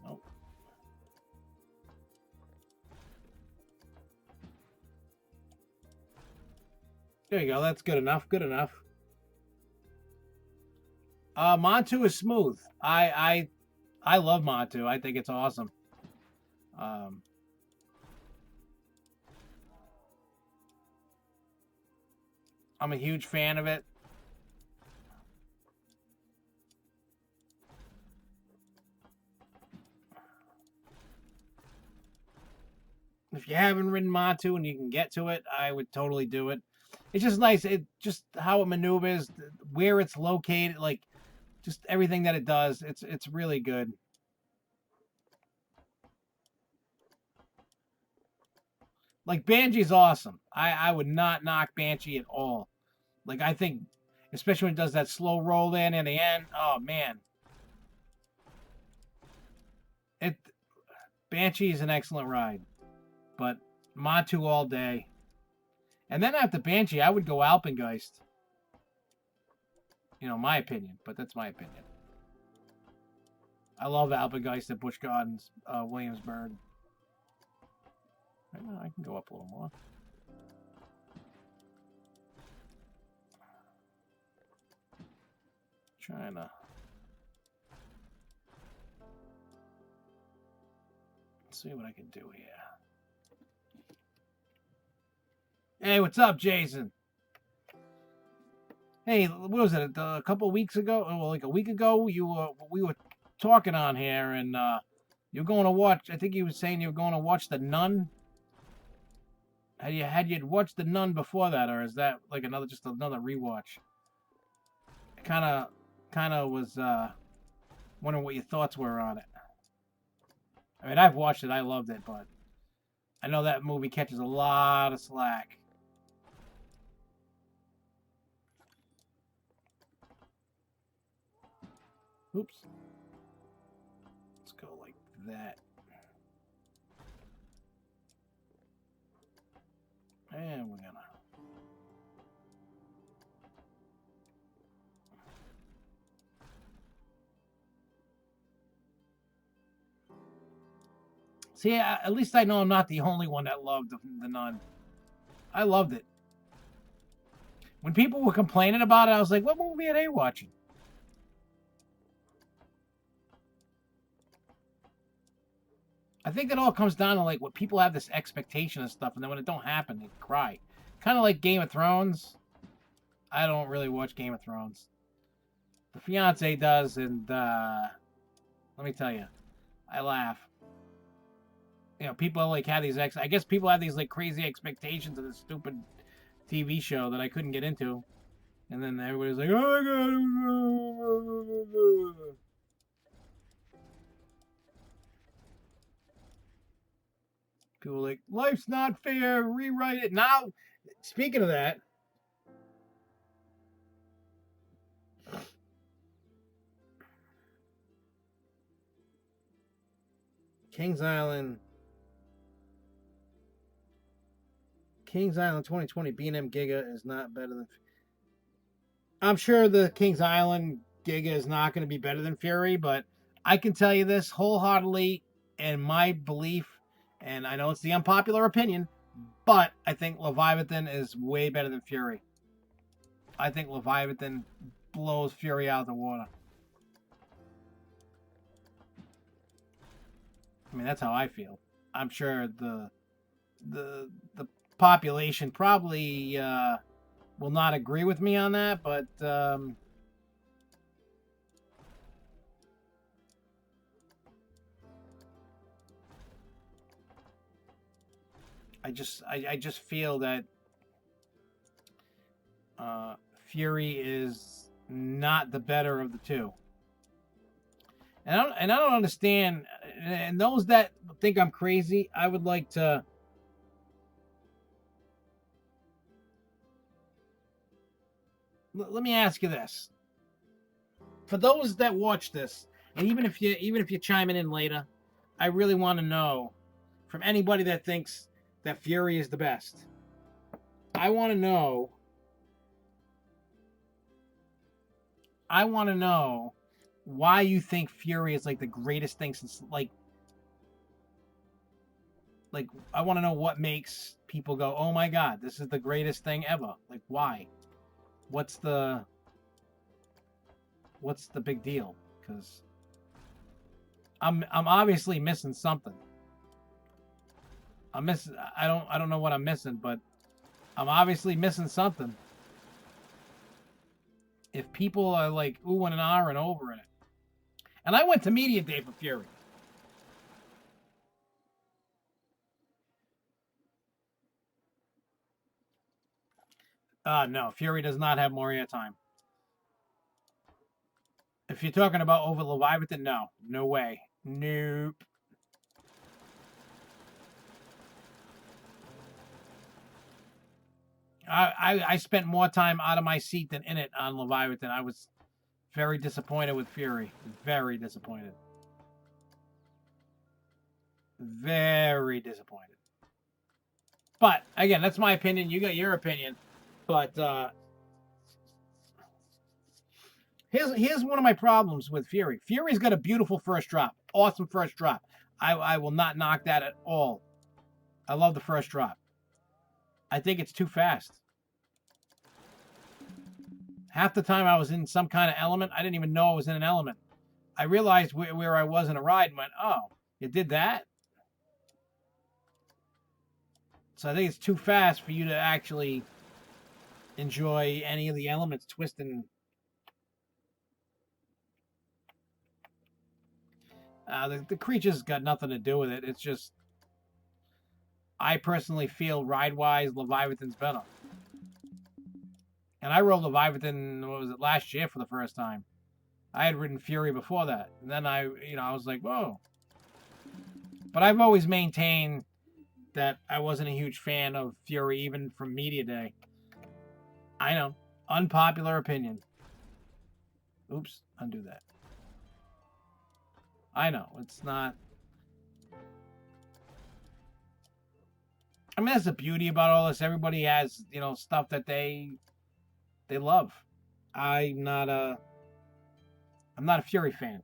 Nope. There you go. That's good enough. Good enough. Montu is smooth. I love Montu. I think it's awesome. I'm a huge fan of it. If you haven't ridden Montu and you can get to it, I would totally do it. It's just nice. It just how it maneuvers, where it's located, like just everything that it does. It's really good. Like Banshee's awesome. I would not knock Banshee at all. Like I think, especially when it does that slow roll in the end. Oh man, it Banshee is an excellent ride, but Montu all day. And then after Banshee, I would go Alpengeist. You know, my opinion, but that's my opinion. I love Alpengeist at Busch Gardens, Williamsburg. Right now, I can go up a little more. Trying to. Let's see what I can do here. Hey, what's up, Jason? Hey, what was it? A couple of weeks ago, well, like a week ago, we were talking on here, and you're going to watch. I think you were saying you were going to watch The Nun. Had you watched The Nun before that, or is that like just another rewatch? Kind of was wondering what your thoughts were on it. I mean, I've watched it. I loved it, but I know that movie catches a lot of slack. Oops. Let's go like that. And we're gonna. See, at least I know I'm not the only one that loved the Nun. I loved it. When people were complaining about it, I was like, what movie are they watching? I think it all comes down to like what people have this expectation of stuff, and then when it don't happen, they cry. Kind of like Game of Thrones. I don't really watch Game of Thrones. The fiance does, and let me tell you, I laugh. You know, people like have these I guess people have these like crazy expectations of this stupid TV show that I couldn't get into, and then everybody's like, "Oh my god!" People are like, life's not fair, rewrite it. Now, speaking of that, Kings Island. Kings Island 2020 B&M Giga is not better than. I'm sure the Kings Island Giga is not going to be better than Fury, but I can tell you this wholeheartedly and my belief, and I know it's the unpopular opinion, but I think Leviathan is way better than Fury. I think Leviathan blows Fury out of the water. I mean, that's how I feel. I'm sure the population probably will not agree with me on that, but I just feel that Fury is not the better of the two. And I don't understand. And those that think I'm crazy, I would like to. Let me ask you this: for those that watch this, and even if you chime in later, I really want to know from anybody that thinks that Fury is the best. I want to know. Why you think Fury is like the greatest thing since like I want to know what makes people go, oh my god, this is the greatest thing ever. Like why? What's the big deal? Because I'm obviously missing something. I don't know what I'm missing, but I'm obviously missing something. If people are like ooh and ah and over in it. And I went to Media Day for Fury. No, Fury does not have more airtime. If you're talking about over Leviathan, no way. Nope. I spent more time out of my seat than in it on Leviathan. I was very disappointed with Fury. Very disappointed. Very disappointed. But again, that's my opinion. You got your opinion. But here's one of my problems with Fury. Fury's got a beautiful first drop. Awesome first drop. I will not knock that at all. I love the first drop. I think it's too fast. Half the time I was in some kind of element. I didn't even know I was in an element. I realized where I was in a ride and went, oh, you did that? So I think it's too fast for you to actually enjoy any of the elements twisting. The creature's got nothing to do with it. It's just, I personally feel ride-wise, Leviathan's better. And I rode Leviathan, what was it, last year for the first time. I had ridden Fury before that. And then I was like, whoa. But I've always maintained that I wasn't a huge fan of Fury, even from Media Day. I know. Unpopular opinion. Oops, undo that. I know, it's not. I mean, that's the beauty about all this. Everybody has, stuff that they love. I'm not a Fury fan.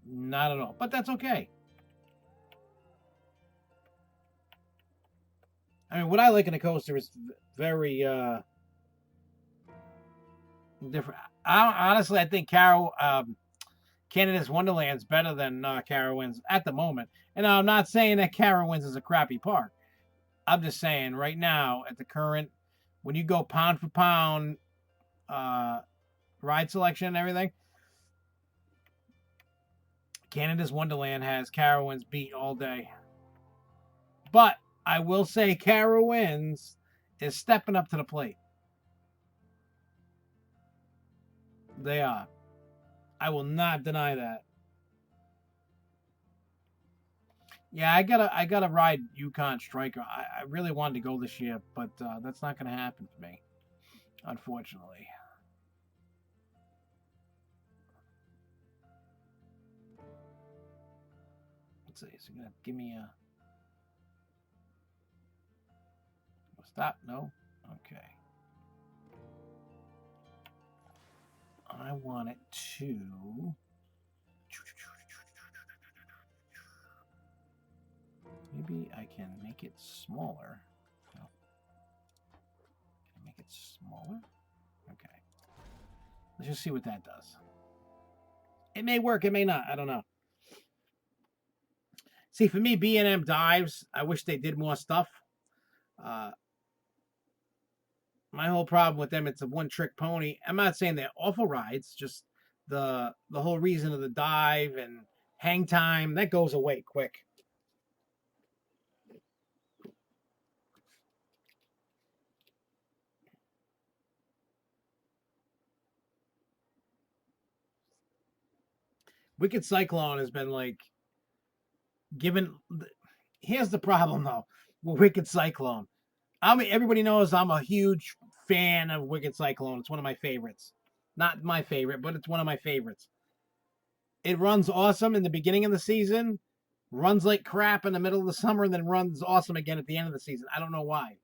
Not at all. But that's okay. I mean, what I like in a coaster is very different. Honestly, I think Canada's Wonderland's better than Carowinds at the moment. And I'm not saying that Carowinds is a crappy park. I'm just saying right now, at the current, when you go pound for pound ride selection and everything, Canada's Wonderland has Carowinds beat all day. But I will say Carowinds is stepping up to the plate. They are. I will not deny that. Yeah, I gotta ride Yukon Striker. I really wanted to go this year, but that's not gonna happen for me, unfortunately. let's see. So you're gonna give me a stop. No. Okay. I want it to. Maybe I can make it smaller. No. Can I make it smaller? Okay. Let's just see what that does. It may work, it may not. I don't know. See, for me, B&M dives, I wish they did more stuff. My whole problem with them, it's a one-trick pony. I'm not saying they're awful rides, just the whole reason of the dive and hang time, that goes away quick. Wicked Cyclone has been like given. Here's the problem though with Wicked Cyclone. Everybody knows I'm a huge fan of Wicked Cyclone. It's one of my favorites. Not my favorite, but it's one of my favorites. It runs awesome in the beginning of the season, runs like crap in the middle of the summer, and then runs awesome again at the end of the season. I don't know why.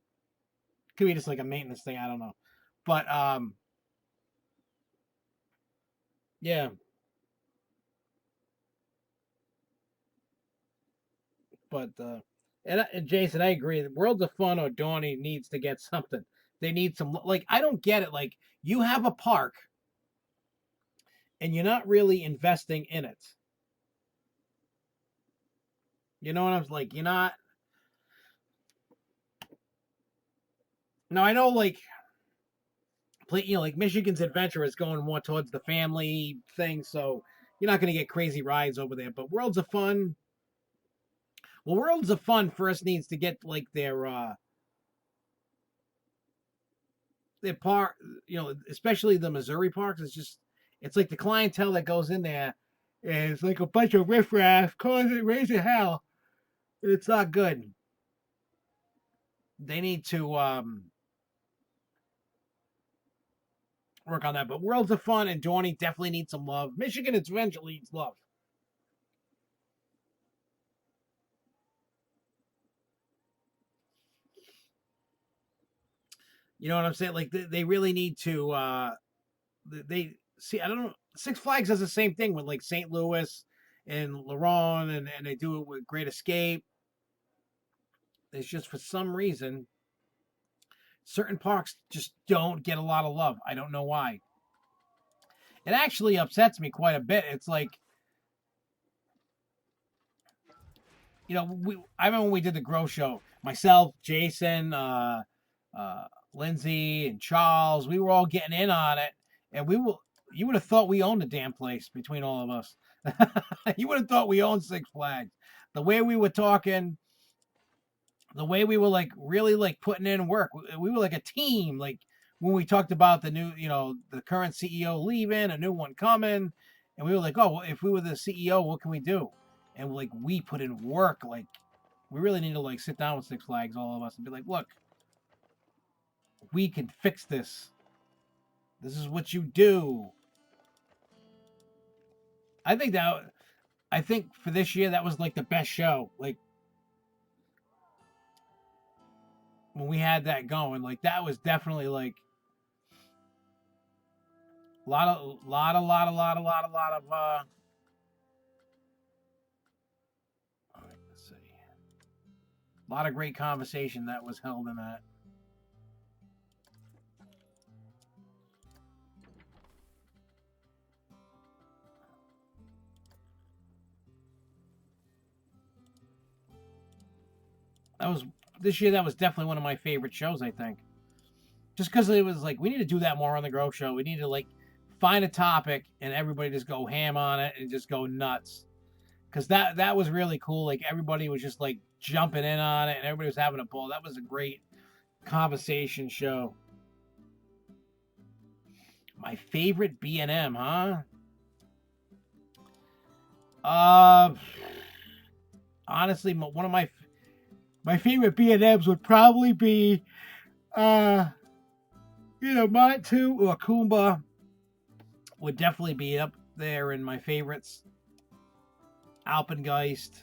Could be just like a maintenance thing. I don't know. But yeah. But and Jason, I agree. Worlds of Fun or Donnie needs to get something. They need some, like, I don't get it. Like, you have a park and you're not really investing in it. You know what I'm like? You're not. Now I know, like, like Michigan's Adventure is going more towards the family thing, so you're not going to get crazy rides over there. But Worlds of Fun, well, Worlds of Fun first needs to get like their park, especially the Missouri parks. It's like the clientele that goes in there is like a bunch of riffraff raising hell. It's not good. They need to work on that. But Worlds of Fun and Dorney definitely need some love. Michigan Adventure needs love. You know what I'm saying? Like they really need to. They see. I don't know. Six Flags does the same thing with like St. Louis and Laron, and they do it with Great Escape. It's just for some reason certain parks just don't get a lot of love. I don't know why. It actually upsets me quite a bit. It's like, I remember when we did the Grow Show. Myself, Jason, Lindsay, and Charles, we were all getting in on it, and you would have thought we owned the damn place between all of us. You would have thought we owned Six Flags. The way we were talking, the way we were like really like putting in work, we were like a team. Like when we talked about the new, the current CEO leaving, a new one coming, and we were like, oh, well, if we were the CEO, what can we do? And like we put in work. Like we really need to like sit down with Six Flags, all of us, and be like, look, we can fix this. This is what you do. I think for this year that was like the best show. Like when we had that going, like that was definitely like a lot of all right, let's see. A lot of great conversation that was held in that. This year that was definitely one of my favorite shows, I think. Just because it was like we need to do that more on the Grow Show. We need to like find a topic and everybody just go ham on it and just go nuts. Because that was really cool. Like everybody was just like jumping in on it and everybody was having a ball. That was a great conversation show. My favorite B&M, huh? Honestly, one of my favorite B&Ms would probably be Montu or Kumba would definitely be up there in my favorites. Alpengeist.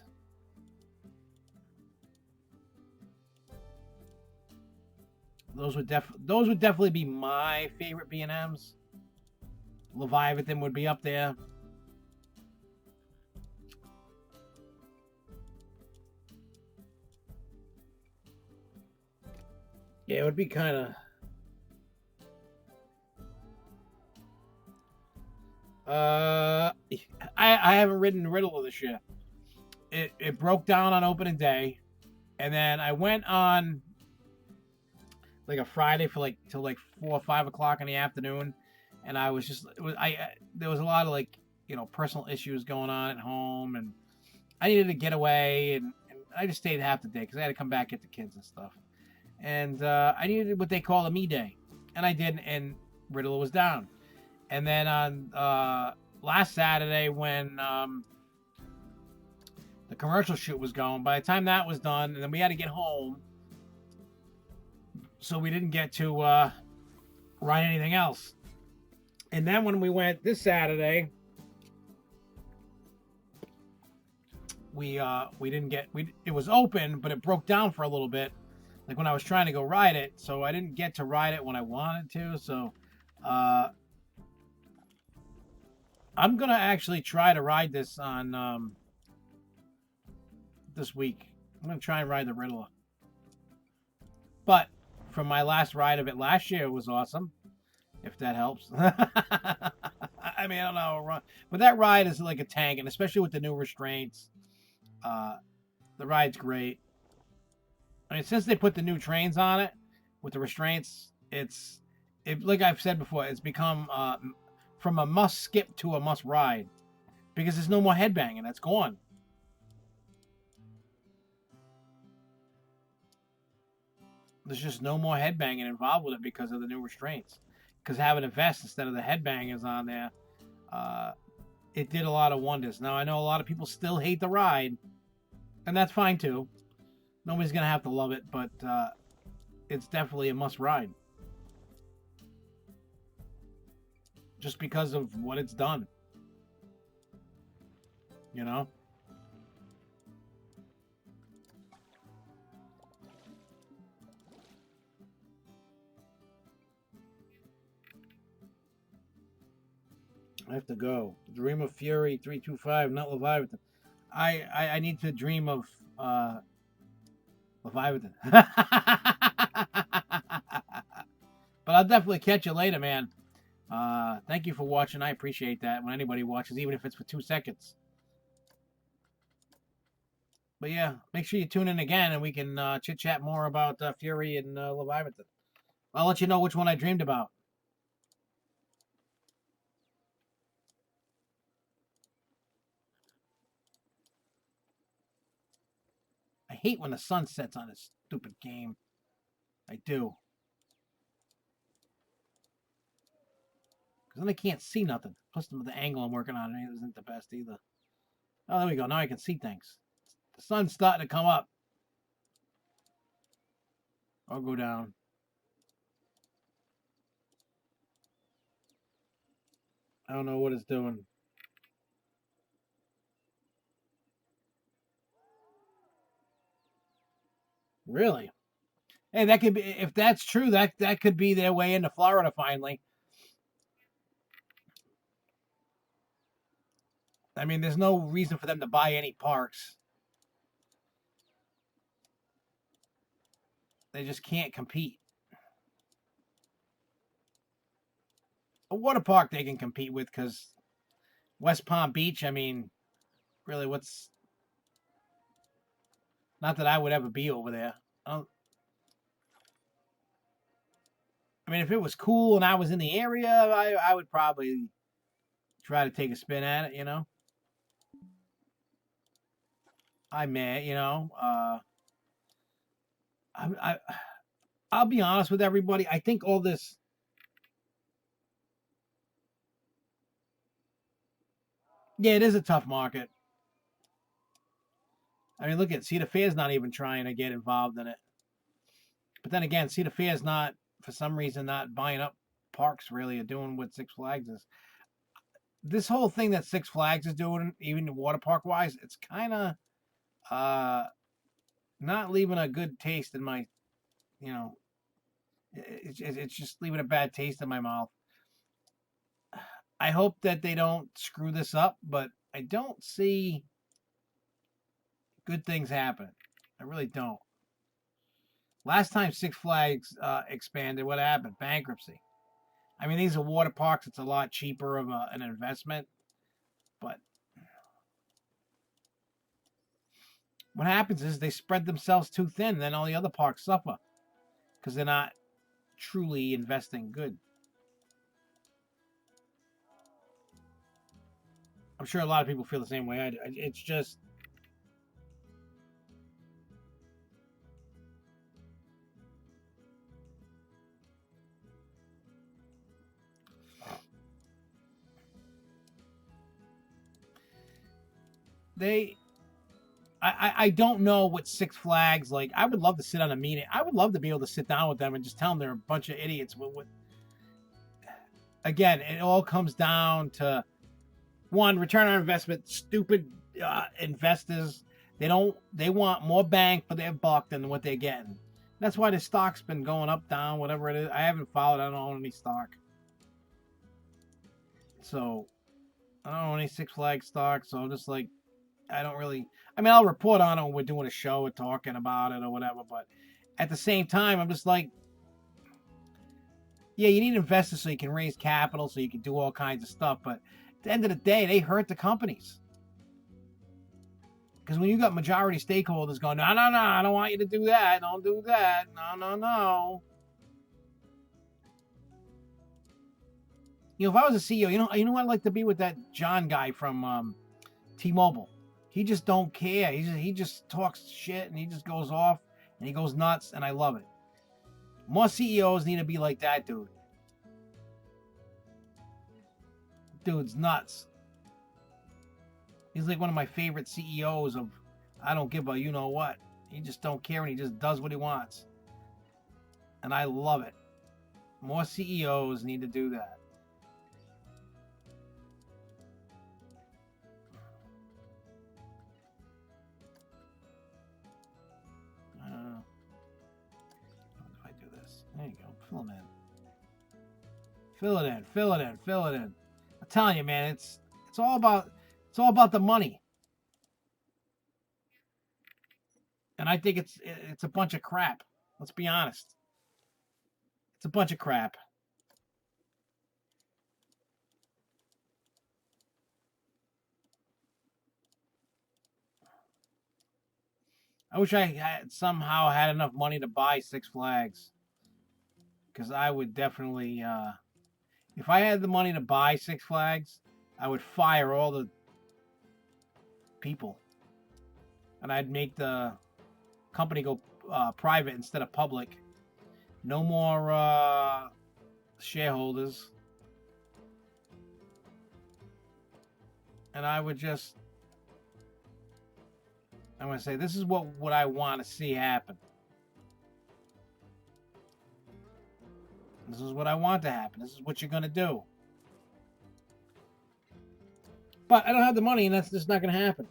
Those would definitely be my favorite B&Ms. Leviathan would be up there. Yeah, it would be kind of. I haven't ridden Riddle this year. It broke down on opening day, and then I went on like a Friday for like till like 4 or 5 o'clock in the afternoon, and I was just there was a lot of like personal issues going on at home, and I needed to get away, and I just stayed half the day because I had to come back get the kids and stuff, and I needed what they call a me day, and I did, and Riddle was down, and then on last Saturday when the commercial shoot was going, by the time that was done, and then we had to get home, so we didn't get to ride anything else. And then when we went this Saturday, we didn't get it was open, but it broke down for a little bit, like when I was trying to go ride it, so I didn't get to ride it when I wanted to. So I'm gonna actually try to ride this on this week. I'm gonna try and ride the Riddler. But from my last ride of it last year, it was awesome. If that helps. I mean, I don't know, but that ride is like a tank, and especially with the new restraints, the ride's great. I mean, since they put the new trains on it with the restraints, like I've said before, it's become from a must skip to a must ride because there's no more headbanging. That's gone. There's just no more headbanging involved with it because of the new restraints. Because having a vest instead of the headbangers on there, it did a lot of wonders. Now, I know a lot of people still hate the ride, and that's fine too. Nobody's going to have to love it, but it's definitely a must ride. Just because of what it's done. You know? I have to go. Dream of Fury 325, not Leviathan. I need to dream of Leviathan. But I'll definitely catch you later, man. Thank you for watching. I appreciate that when anybody watches, even if it's for 2 seconds. But yeah, make sure you tune in again and we can chit chat more about Fury and Leviathan. I'll let you know which one I dreamed about. I hate when the sun sets on this stupid game. I do. Because then I can't see nothing. Plus, the angle I'm working on isn't the best either. Oh, there we go. Now I can see things. The sun's starting to come up. I'll go down. I don't know what it's doing. Really? Hey, that could be, if that's true, that could be their way into Florida finally. I mean, there's no reason for them to buy any parks. They just can't compete. A water park they can compete with because West Palm Beach, I mean, really, what's. Not that I would ever be over there. I mean, if it was cool and I was in the area, I would probably try to take a spin at it, you know? I may, you know. I'll be honest with everybody. I think all this. Yeah, it is a tough market. I mean, look at Cedar Fair's not even trying to get involved in it. But then again, Cedar Fair's not, for some reason, not buying up parks really or doing what Six Flags is. This whole thing that Six Flags is doing, even water park wise, it's kind of not leaving a good taste in my, you know, It's just leaving a bad taste in my mouth. I hope that they don't screw this up, but I don't see good things happen. I really don't. Last time Six Flags expanded, what happened? Bankruptcy. I mean, these are water parks. It's a lot cheaper of an investment. But what happens is they spread themselves too thin. Then all the other parks suffer because they're not truly investing good. I'm sure a lot of people feel the same way I do. It's just... I don't know what Six Flags, like, I would love to sit on a meeting. I would love to be able to sit down with them and just tell them they're a bunch of idiots. Again, it all comes down to, one, return on investment. Stupid investors, they want more bang for their buck than what they're getting. That's why the stock's been going up, down, whatever it is. I haven't followed. I don't own any stock. So, I don't own any Six Flags stock. So, I'm just like, I don't really... I mean, I'll report on it when we're doing a show or talking about it or whatever. But at the same time, I'm just like, yeah, you need investors so you can raise capital, so you can do all kinds of stuff. But at the end of the day, they hurt the companies. Because when you got majority stakeholders going, no, I don't want you to do that. Don't do that. No. You know, if I was a CEO, you know what I'd like to be with that John guy from T-Mobile. He just don't care. He just talks shit and he just goes off and he goes nuts, and I love it. More CEOs need to be like that dude. Dude's nuts. He's like one of my favorite CEOs of, I don't give a you know what. He just don't care and he just does what he wants. And I love it. More CEOs need to do that. If I do this, there you go. Fill it in. I'm telling you, man, it's all about the money. And I think it's a bunch of crap. Let's be honest. It's a bunch of crap. I wish I had somehow had enough money to buy Six Flags. Because I would definitely, if I had the money to buy Six Flags, I would fire all the people. And I'd make the company go private instead of public. No more shareholders. And I would just... I'm going to say, this is what I want to see happen. This is what I want to happen. This is what you're going to do. But I don't have the money, and that's just not going to happen.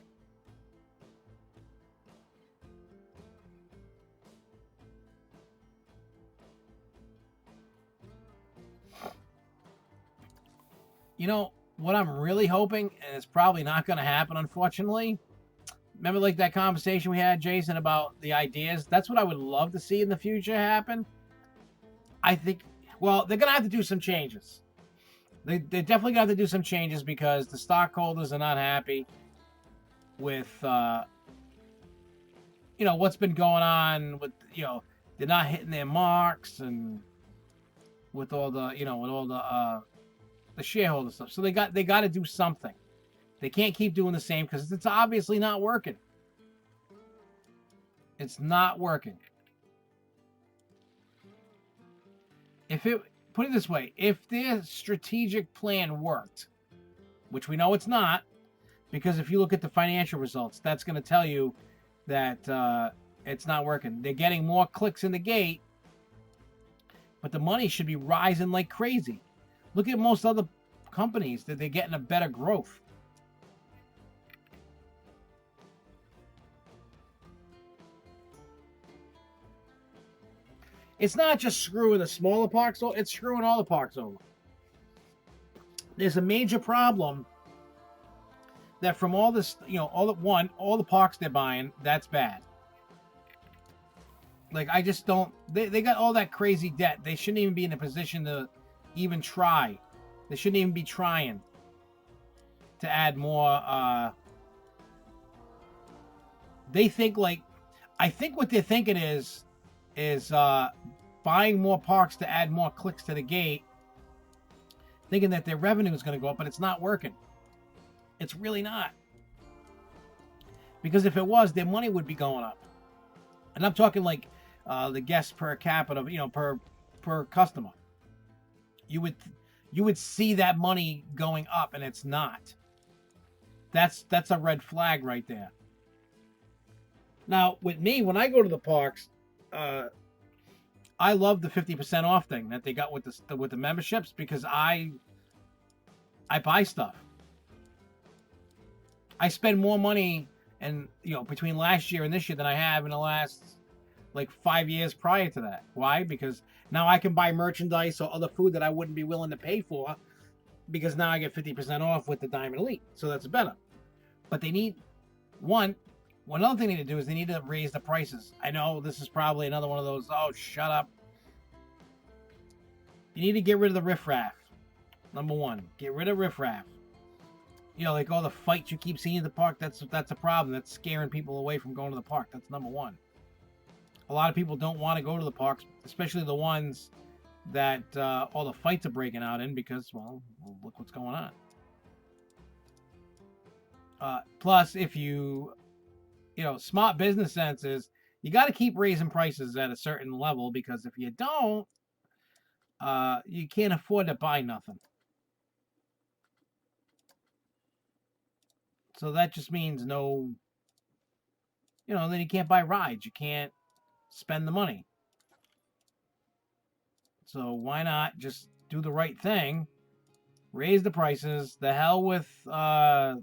You know, what I'm really hoping, and it's probably not going to happen, unfortunately... Remember, like, that conversation we had, Jason, about the ideas? That's what I would love to see in the future happen. I think, well, they're going to have to do some changes. They're definitely going to have to do some changes because the stockholders are not happy with, what's been going on with, they're not hitting their marks and with all the, with all the shareholder stuff. So they got to do something. They can't keep doing the same because it's obviously not working. It's not working. Put it this way, if their strategic plan worked, which we know it's not, because if you look at the financial results, that's going to tell you that it's not working. They're getting more clicks in the gate, but the money should be rising like crazy. Look at most other companies that they're getting a better growth. It's not just screwing the smaller parks over, it's screwing all the parks over. There's a major problem that from all this, all the parks they're buying, that's bad. Like, I just don't, they got all that crazy debt. They shouldn't even be in a position to even try. They shouldn't even be trying to add more, they think I think what they're thinking is buying more parks to add more clicks to the gate, thinking that their revenue is going to go up, but it's not working. It's really not. Because if it was, their money would be going up. And I'm talking like the guests per capita, per customer. You would see that money going up, and it's not. That's a red flag right there. Now, with me, when I go to the parks, I love the 50% off thing that they got with the memberships, because I buy stuff. I spend more money between last year and this year than I have in the last 5 years prior to that. Why? Because now I can buy merchandise or other food that I wouldn't be willing to pay for, because now I get 50% off with the Diamond Elite. So that's better. But they need one other thing they need to do is they need to raise the prices. I know this is probably another one of those, oh, shut up. You need to get rid of the riffraff. Number one, get rid of riffraff. Like all the fights you keep seeing in the park, that's a problem. That's scaring people away from going to the park. That's number one. A lot of people don't want to go to the parks, especially the ones that all the fights are breaking out in, because, well, look what's going on. Plus, if smart business sense is you got to keep raising prices at a certain level, because if you don't, you can't afford to buy nothing. So that just means then you can't buy rides. You can't spend the money. So why not just do the right thing? Raise the prices. The hell with, I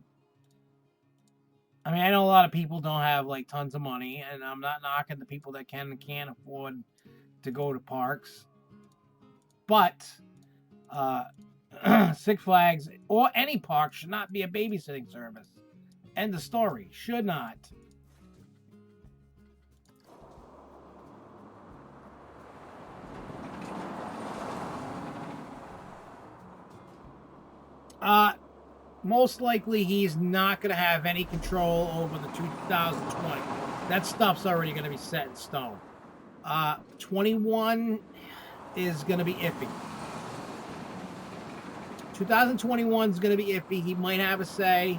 know a lot of people don't have tons of money, and I'm not knocking the people that can and can't afford to go to parks. But Six Flags or any park should not be a babysitting service. End of story. Should not. Most likely he's not going to have any control over the 2020. That stuff's already going to be set in stone. 21 is going to be iffy. 2021 is going to be iffy. He might have a say.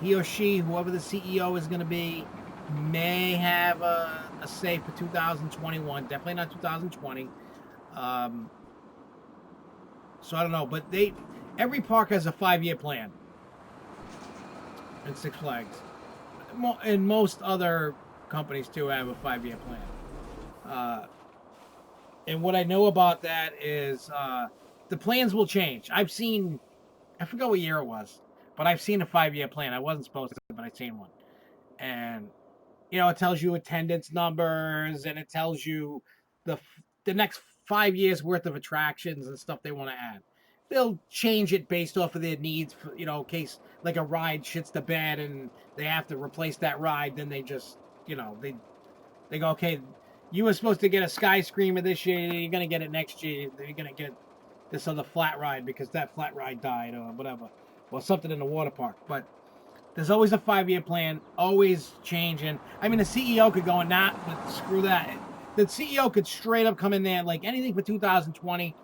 He or she, whoever the CEO is going to be, may have a say for 2021. Definitely not 2020. So I don't know, but every park has a 5-year plan in Six Flags. And most other companies too have a 5-year plan. And what I know about that is the plans will change. I forgot what year it was, but I've seen a 5-year plan. I wasn't supposed to, but I've seen one. And, it tells you attendance numbers, and it tells you the next 5 years worth of attractions and stuff they want to add. They'll change it based off of their needs, for, in case a ride shits the bed and they have to replace that ride. Then they just, they go, okay, you were supposed to get a Sky Screamer this year, you're going to get it next year. You're going to get this other flat ride because that flat ride died or whatever. Or something in the water park. But there's always a 5-year plan, always changing. The CEO could go, but screw that. The CEO could straight up come in there, anything for 2020.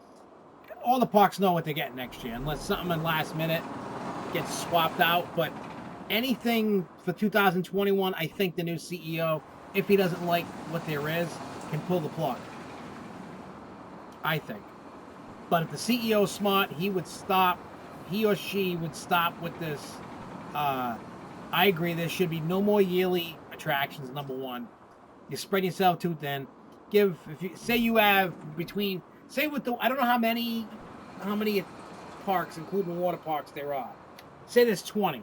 All the parks know what they're getting next year, unless something in last minute gets swapped out. But anything for 2021, I think the new CEO, if he doesn't like what there is, can pull the plug. I think. But if the CEO is smart, he or she would stop with this. I agree, there should be no more yearly attractions, number one. You spread yourself too thin. Say you have I don't know how many parks, including water parks, there are. Say there's 20.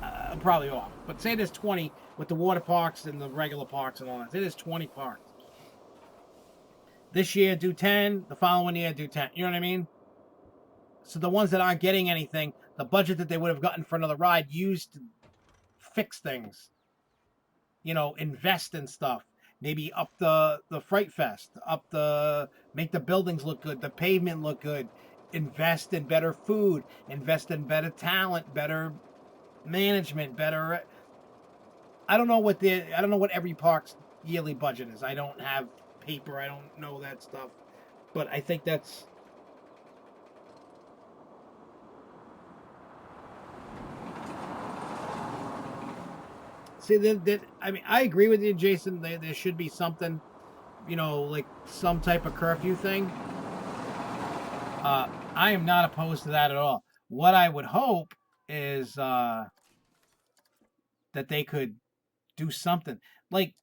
I'm probably off. But say there's 20 with the water parks and the regular parks and all that. Say there's 20 parks. This year do 10, the following year do 10. You know what I mean? So the ones that aren't getting anything, the budget that they would have gotten for another ride used to fix things. You know, invest in stuff. Maybe up the Fright Fest, make the buildings look good, the pavement look good. Invest in better food, invest in better talent, better management, better. I don't know what every park's yearly budget is. I don't have paper. I don't know that stuff, but I think that's. See, I mean, I agree with you, Jason. There should be something, like some type of curfew thing. I am not opposed to that at all. What I would hope is that they could do something. Like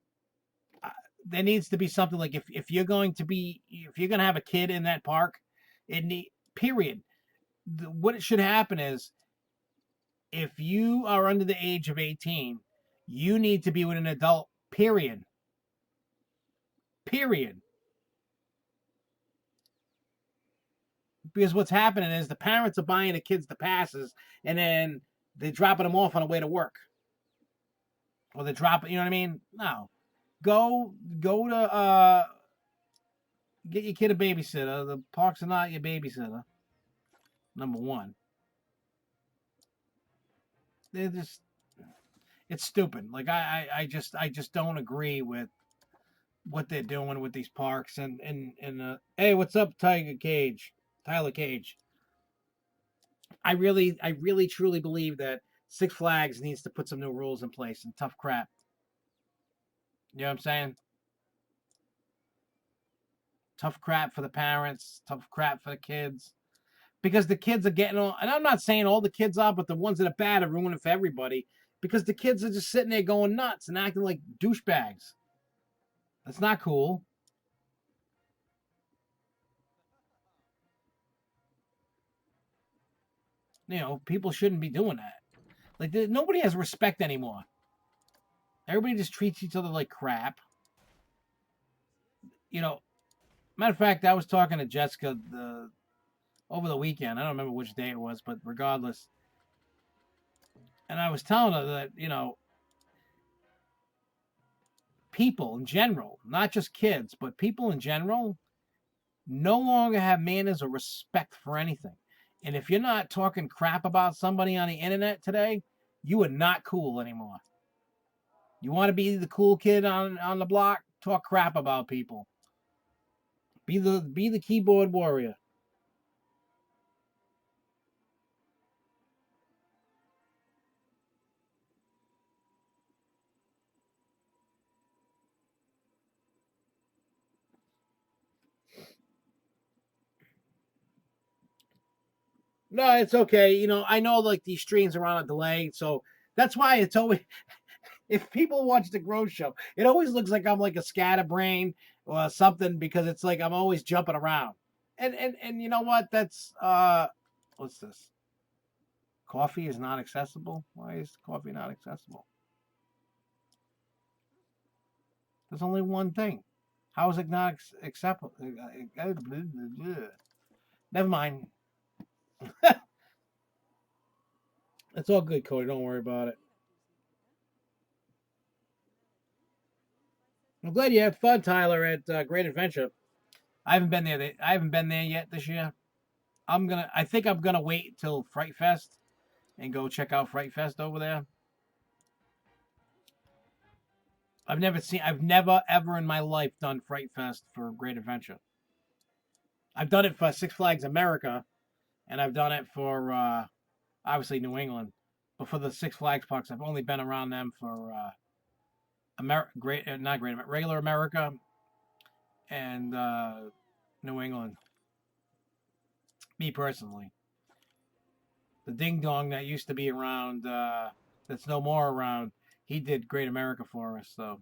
there needs to be something like if you're going to have a kid in that park, period. What it should happen is if you are under the age of 18, you need to be with an adult. Period. Period. Because what's happening is the parents are buying the kids the passes and then they're dropping them off on the way to work. Or they're dropping, you know what I mean? No. Go to get your kid a babysitter. The parks are not your babysitter. Number one. They're just it's stupid. Like I just don't agree with what they're doing with these parks and hey, what's up, Tyler Cage? I really truly believe that Six Flags needs to put some new rules in place and tough crap. You know what I'm saying? Tough crap for the parents, tough crap for the kids. Because the kids are getting all, and I'm not saying all the kids are, but the ones that are bad are ruining for everybody. Because the kids are just sitting there going nuts and acting like douchebags. That's not cool. People shouldn't be doing that. Like, nobody has respect anymore. Everybody just treats each other like crap. Matter of fact, I was talking to Jessica over the weekend. I don't remember which day it was, but regardless. And I was telling her that, people in general, not just kids, but people in general, no longer have manners or respect for anything. And if you're not talking crap about somebody on the internet today, you are not cool anymore. You want to be the cool kid on the block? Talk crap about people. Be the keyboard warrior. No, it's okay. I know like these streams are on a delay, so that's why it's always if people watch the Growth Show, it always looks like I'm like a scatterbrain or something because it's like I'm always jumping around. And you know what? That's what's this? Coffee is not accessible. Why is coffee not accessible? There's only one thing. How is it not acceptable? Never mind. It's all good, Cody. Don't worry about it. I'm glad you had fun, Tyler, at Great Adventure. I haven't been there. I haven't been there yet this year. I think I'm gonna wait till Fright Fest and go check out Fright Fest over there. I've never ever in my life done Fright Fest for Great Adventure. I've done it for Six Flags America, and I've done it for obviously New England. But for the Six Flags parks, I've only been around them for not Great regular America and New England. Me personally, the Ding Dong that used to be around, that's no more around. He did Great America for us, so.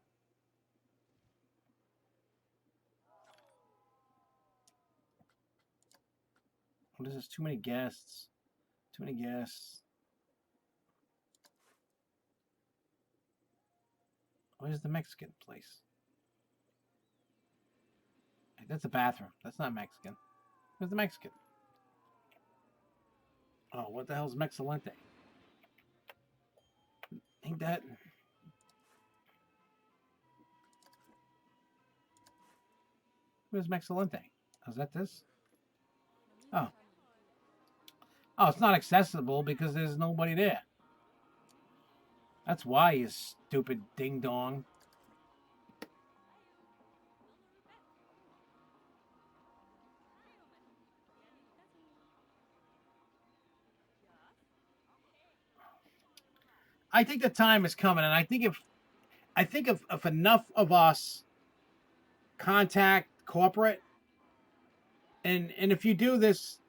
What is this? Too many guests. Too many guests. Where's the Mexican place? That's a bathroom. That's not Mexican. Where's the Mexican? Oh, what the hell's Mexalente? Ain't that... Where's Mexalente? Oh, is that this? Oh. Oh, it's not accessible because there's nobody there. That's why, you stupid ding-dong. I think the time is coming, and I think if enough of us contact corporate, and if you do this,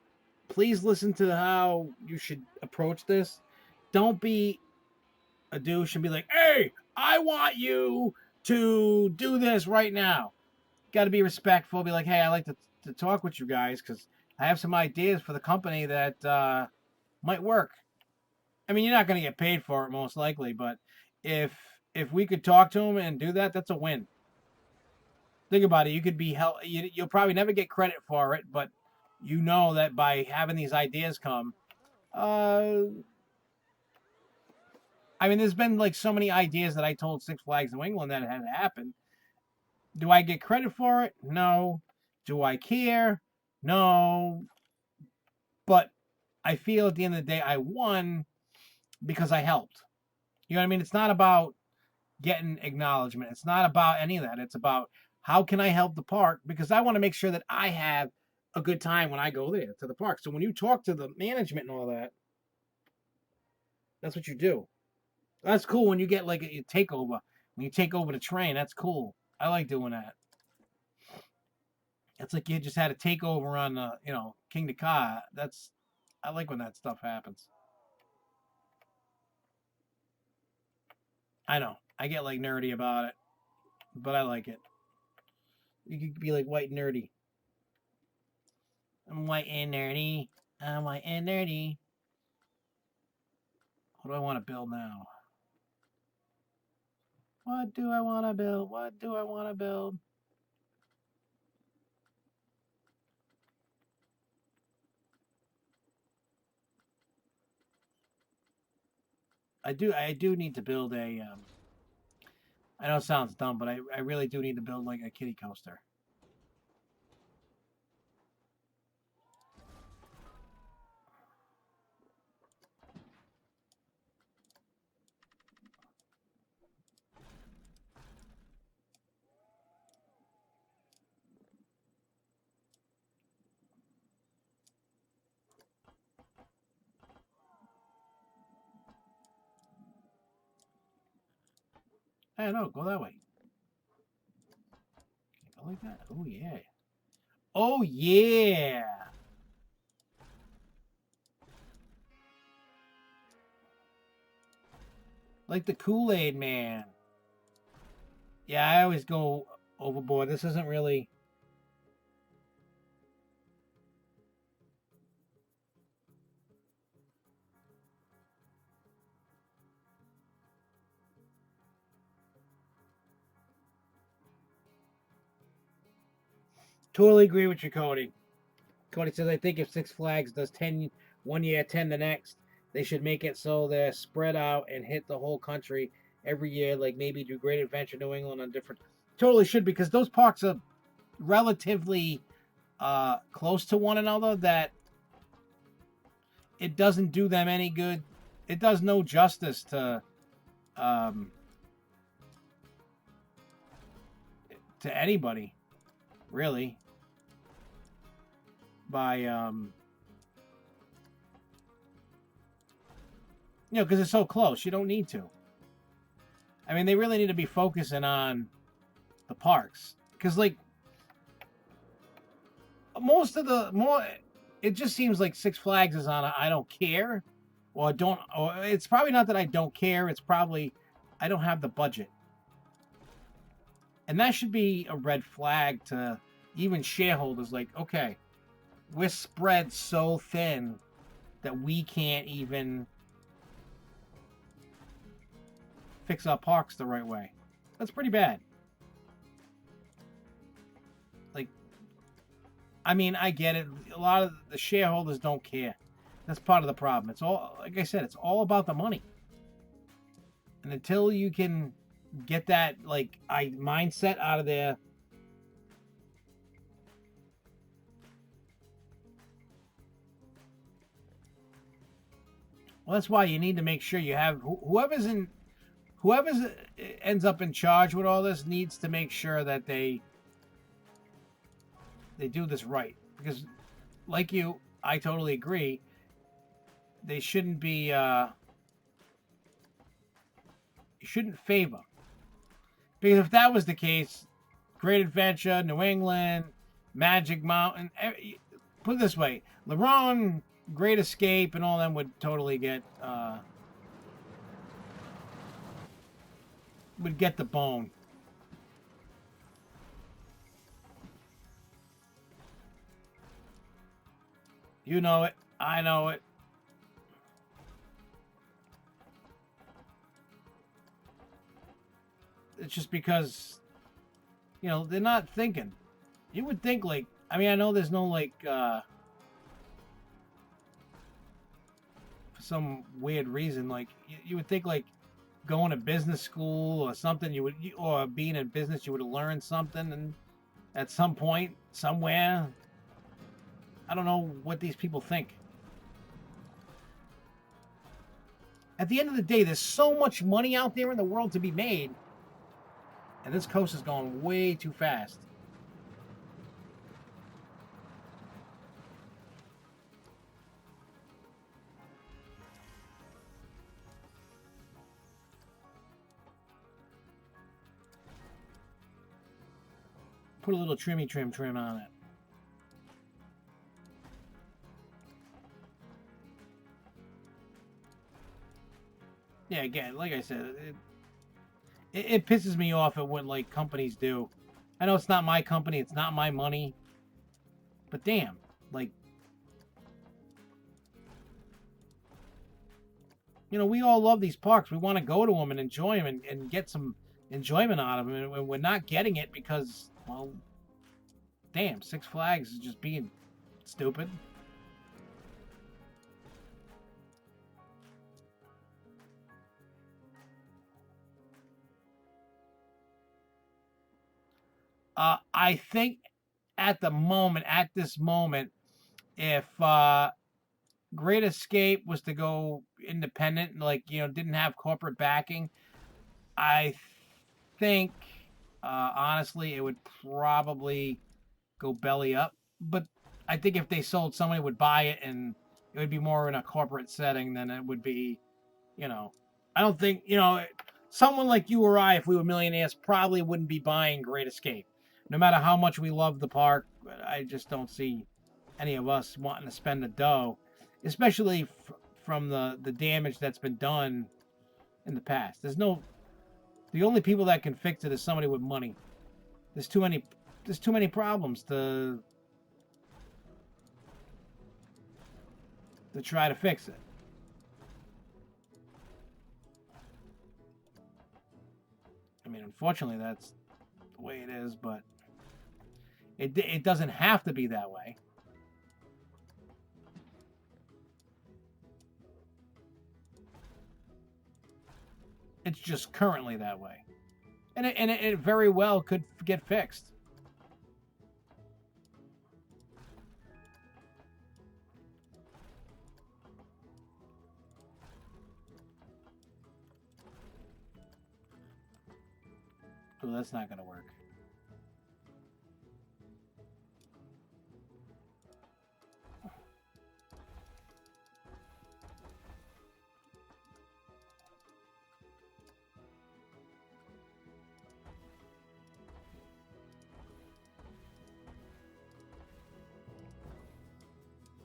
please listen to how you should approach this. Don't be a douche and be like, hey, I want you to do this right now. Got to be respectful. Be like, hey, I like to talk with you guys because I have some ideas for the company that might work. I mean, you're not going to get paid for it most likely, but if we could talk to them and do that, that's a win. Think about it. You could be you'll probably never get credit for it, but you know that by having these ideas come, I mean, there's been like so many ideas that I told Six Flags New England that had happened. Do I get credit for it? No. Do I care? No. But I feel at the end of the day, I won because I helped. You know what I mean? It's not about getting acknowledgement. It's not about any of that. It's about how can I help the park? Because I want to make sure that I have a good time when I go there to the park. So when you talk to the management and all that, that's what you do. That's cool when you get like a takeover. When you take over the train, that's cool. I like doing that. It's like you just had a takeover on, King Dakar. I like when that stuff happens. I know. I get like nerdy about it, but I like it. You could be like white and nerdy. I'm white and nerdy. I'm white and nerdy. What do I want to build now? What do I want to build? What do I want to build? I do need to build a, I know it sounds dumb, but I really do need to build like a kiddie coaster. I don't know, go that way. Go like that? Oh, yeah. Oh, yeah! Like the Kool-Aid Man. Yeah, I always go overboard. This isn't really... Totally agree with you, Cody. Cody says, I think if Six Flags does 10 one year, 10 the next, they should make it so they're spread out and hit the whole country every year, like maybe do Great Adventure New England on different... Totally should, because those parks are relatively close to one another that it doesn't do them any good. It does no justice to anybody, really, by because it's so close. You don't need to. I mean, they really need to be focusing on the parks, because like it just seems like Six Flags is on a I don't care, or it's probably not that I don't care. It's probably I don't have the budget. And that should be a red flag to even shareholders. Like, okay, we're spread so thin that we can't even fix our parks the right way. That's pretty bad. Like, I mean, I get it. A lot of the shareholders don't care. That's part of the problem. It's all, like I said, it's all about the money. And until you can get that like mindset out of there, well, that's why you need to make sure you have whoever's ends up in charge with all this needs to make sure that they do this right, because like you, I totally agree. They shouldn't be you shouldn't favor, because if that was the case, Great Adventure, New England, Magic Mountain, put it this way, LeBron, Great Escape, and all them would totally get the bone. You know it. I know it. It's just because, they're not thinking. You would think, like, I mean, I know there's no, like, for some weird reason, like, you would think, like, going to business school or something, or being in business, you would have learned something, and at some point, somewhere, I don't know what these people think. At the end of the day, there's so much money out there in the world to be made, and this coast is going way too fast. Put a little trim on it. Yeah, again, like I said, it pisses me off at what like companies do. I know it's not my company, it's not my money, but damn, like, we all love these parks. We want to go to them and enjoy them and get some enjoyment out of them, and we're not getting it because, well, damn, Six Flags is just being stupid. I think at this moment, if Great Escape was to go independent, like, didn't have corporate backing, I think, honestly, it would probably go belly up. But I think if they sold, somebody would buy it, and it would be more in a corporate setting than it would be, I don't think, someone like you or I, if we were millionaires, probably wouldn't be buying Great Escape. No matter how much we love the park, I just don't see any of us wanting to spend the dough, especially from the damage that's been done in the past. The only people that can fix it is somebody with money. There's too many problems to try to fix it. I mean, unfortunately, that's the way it is, but it doesn't have to be that way. It's just currently that way, and it very well could get fixed. So that's not going to work.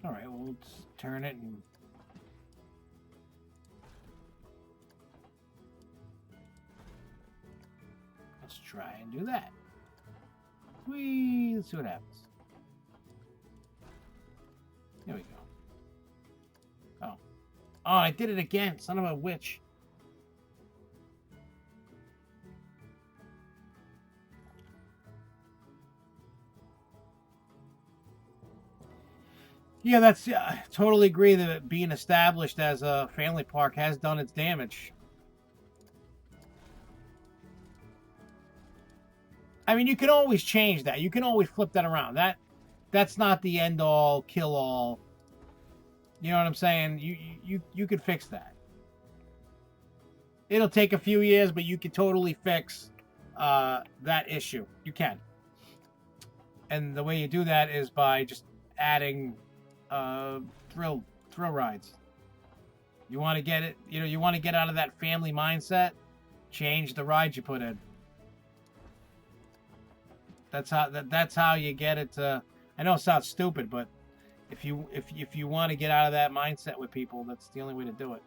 All right, well, let's turn it and let's try and do that. Let's see what happens. There we go. Oh, I did it again, son of a witch. Yeah, that's totally agree that being established as a family park has done its damage. I mean, you can always change that. You can always flip that around. That's not the end all, kill all. You know what I'm saying? You could fix that. It'll take a few years, but you can totally fix that issue. You can. And the way you do that is by just adding thrill rides. You want to get it, you want to get out of that family mindset, change the rides you put in. That's how you get it to. I know it sounds stupid, but if you want to get out of that mindset with people, that's the only way to do it.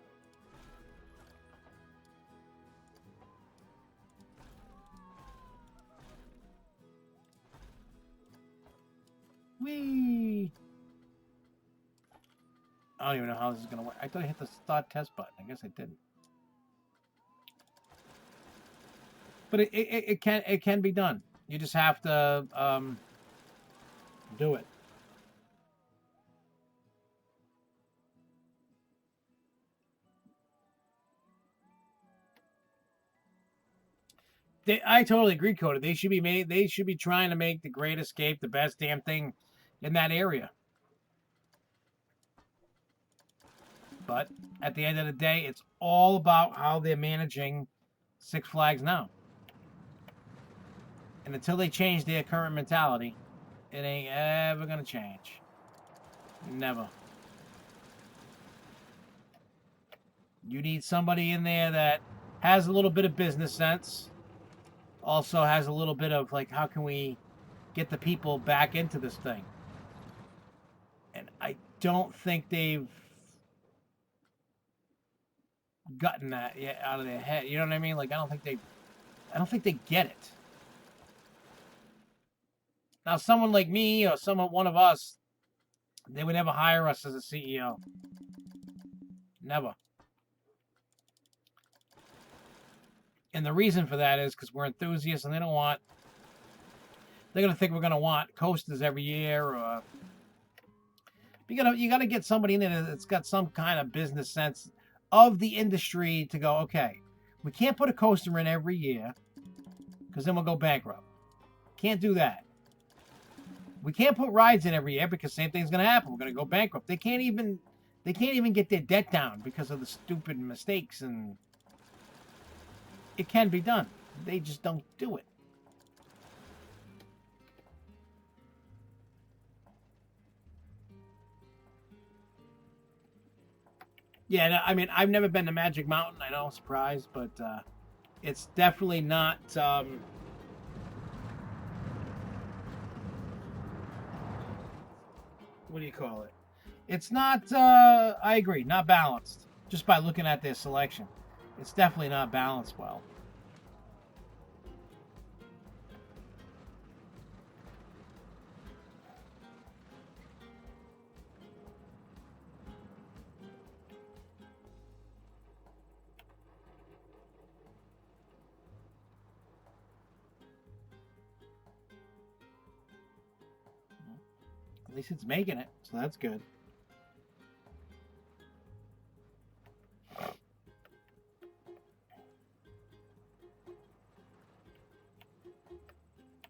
Whee! I don't even know how this is gonna work. I thought I hit the start test button. I guess I didn't. But it can be done. You just have to do it. I totally agree, Coda. They should be made. They should be trying to make the Great Escape the best damn thing in that area. But at the end of the day, it's all about how they're managing Six Flags now. And until they change their current mentality, it ain't ever gonna change. Never. You need somebody in there that has a little bit of business sense. Also has a little bit of like, how can we get the people back into this thing? And I don't think they've gotten that yet out of their head. You know what I mean? Like I don't think they get it. Now, someone like me or one of us, they would never hire us as a CEO. Never. And the reason for that is because we're enthusiasts and they're going to think we're going to want coasters every year. Or you got to get somebody in there that's got some kind of business sense of the industry to go, okay, we can't put a coaster in every year because then we'll go bankrupt. Can't do that. We can't put rides in every year because same thing's going to happen. We're going to go bankrupt. They can't even get their debt down because of the stupid mistakes, and it can be done. They just don't do it. Yeah, I mean, I've never been to Magic Mountain. I know, surprise, but it's definitely not. What do you call it? It's not. I agree, not balanced. Just by looking at their selection, it's definitely not balanced well. At least it's making it, so that's good.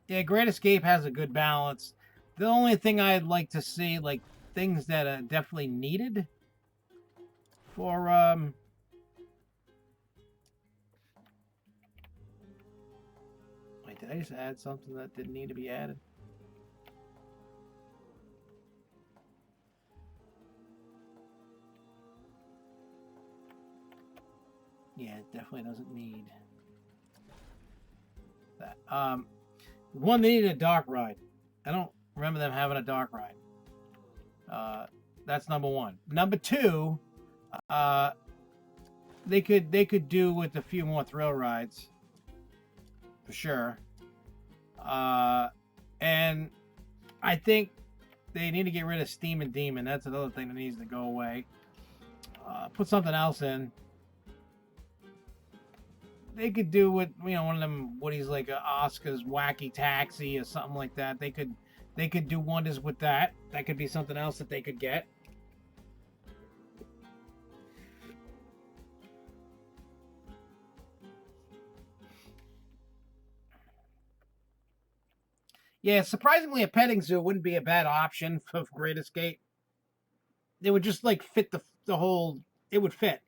Yeah, Great Escape has a good balance. The only thing I'd like to see, like things that are definitely needed for wait, did I just add something that didn't need to be added? Yeah, it definitely doesn't need that. One, they needed a dark ride. I don't remember them having a dark ride. That's number one. Number two, they could do with a few more thrill rides, for sure. And I think they need to get rid of Steam and Demon. That's another thing that needs to go away. Put something else in. They could do with one of them Woody's like a Oscar's Wacky Taxi or something like that. They could They could do wonders with that. That could be something else that they could get. Yeah, surprisingly, a petting zoo wouldn't be a bad option for Great Escape. It would just like fit the whole. It would fit.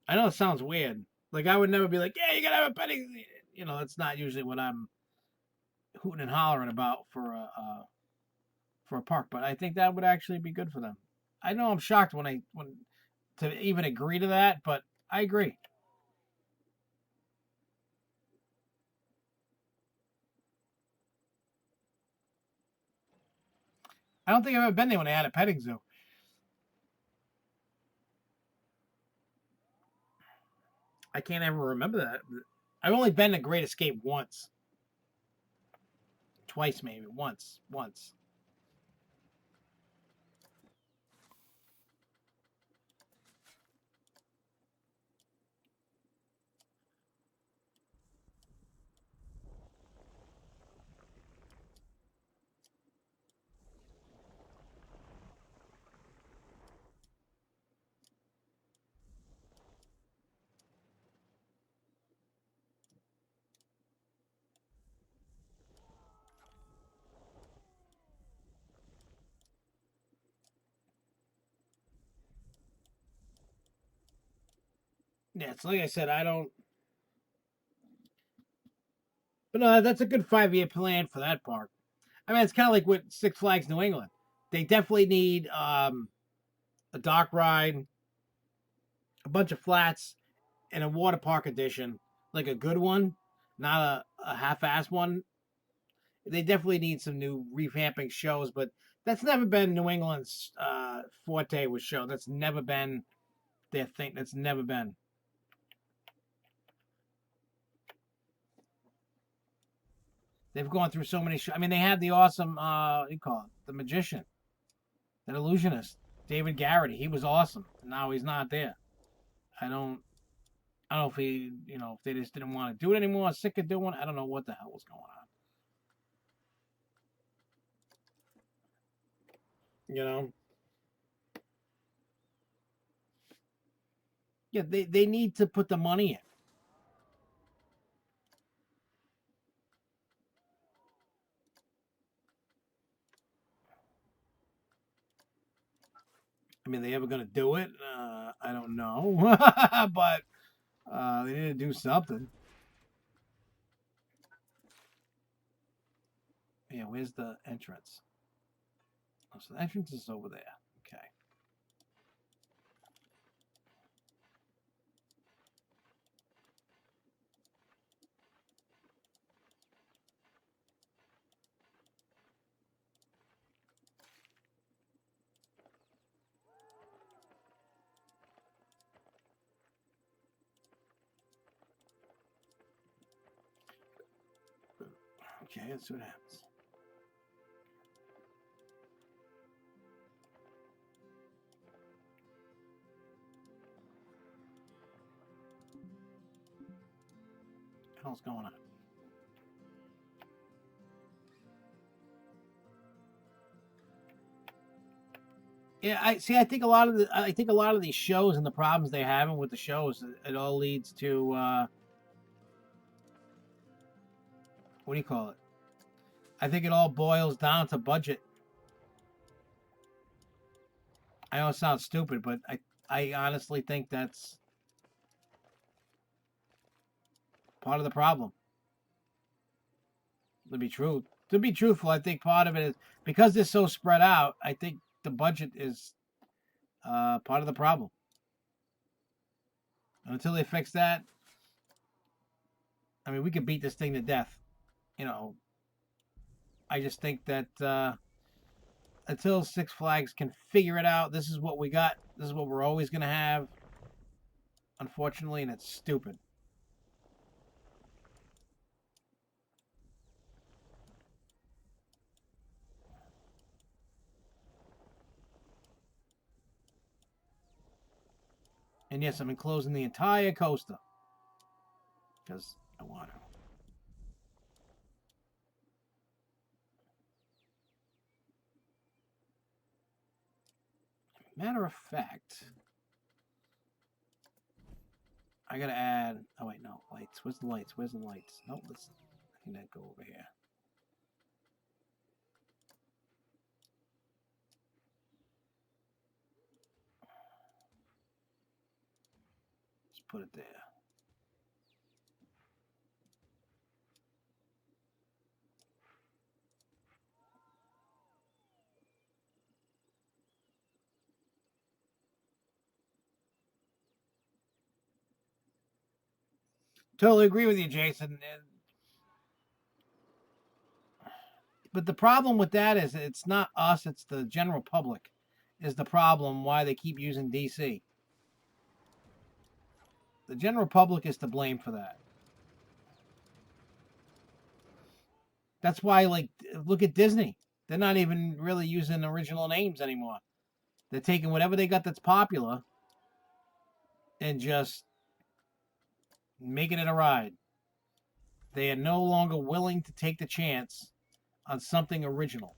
I know it sounds weird. Like I would never be like, yeah, you gotta have a petting. You know, that's not usually what I'm hooting and hollering about for a park. But I think that would actually be good for them. I know I'm shocked when to even agree to that, but I agree. I don't think I've ever been there when they had a petting zoo. I can't ever remember that. I've only been to Great Escape once, twice maybe, once. Yeah, it's like I said, I don't. But no, that's a good 5 year plan for that park. I mean, it's kind of like with Six Flags New England. They definitely need a dock ride, a bunch of flats, and a water park edition, like a good one, not a half-ass one. They definitely need some new revamping shows, but that's never been New England's forte with show. That's never been their thing. That's never been. They've gone through so many shows. I mean, they had the awesome, what do you call it? The magician, that illusionist, David Garrity. He was awesome. Now he's not there. I don't. I don't know if if they just didn't want to do it anymore, sick of doing it. I don't know what the hell was going on. You know? Yeah, they need to put the money in. I mean, they ever going to do it? I don't know. But they need to do something. Yeah, where's the entrance? Oh, so the entrance is over there. Okay. Okay, let's see what happens. What the hell's going on? Yeah, I see. I think a lot of these shows and the problems they're having with the shows, it all leads to what do you call it? I think it all boils down to budget. I know it sounds stupid, but I honestly think that's part of the problem. To be truthful, I think part of it is because they're so spread out. I think the budget is part of the problem. And until they fix that, I mean, we could beat this thing to death. You know, I just think that until Six Flags can figure it out, this is what we got. This is what we're always going to have, unfortunately, and it's stupid. And yes, I'm enclosing the entire coaster because I want to. Matter of fact, I gotta add. Oh wait, no lights. Where's the lights? Where's the lights? Nope. Let's. I think that go over here. Let's put it there. Totally agree with you, Jason. But the problem with that is it's not us, it's the general public is the problem why they keep using DC. The general public is to blame for that. That's why, like, look at Disney. They're not even really using original names anymore. They're taking whatever they got that's popular and just making it a ride. They are no longer willing to take the chance on something original.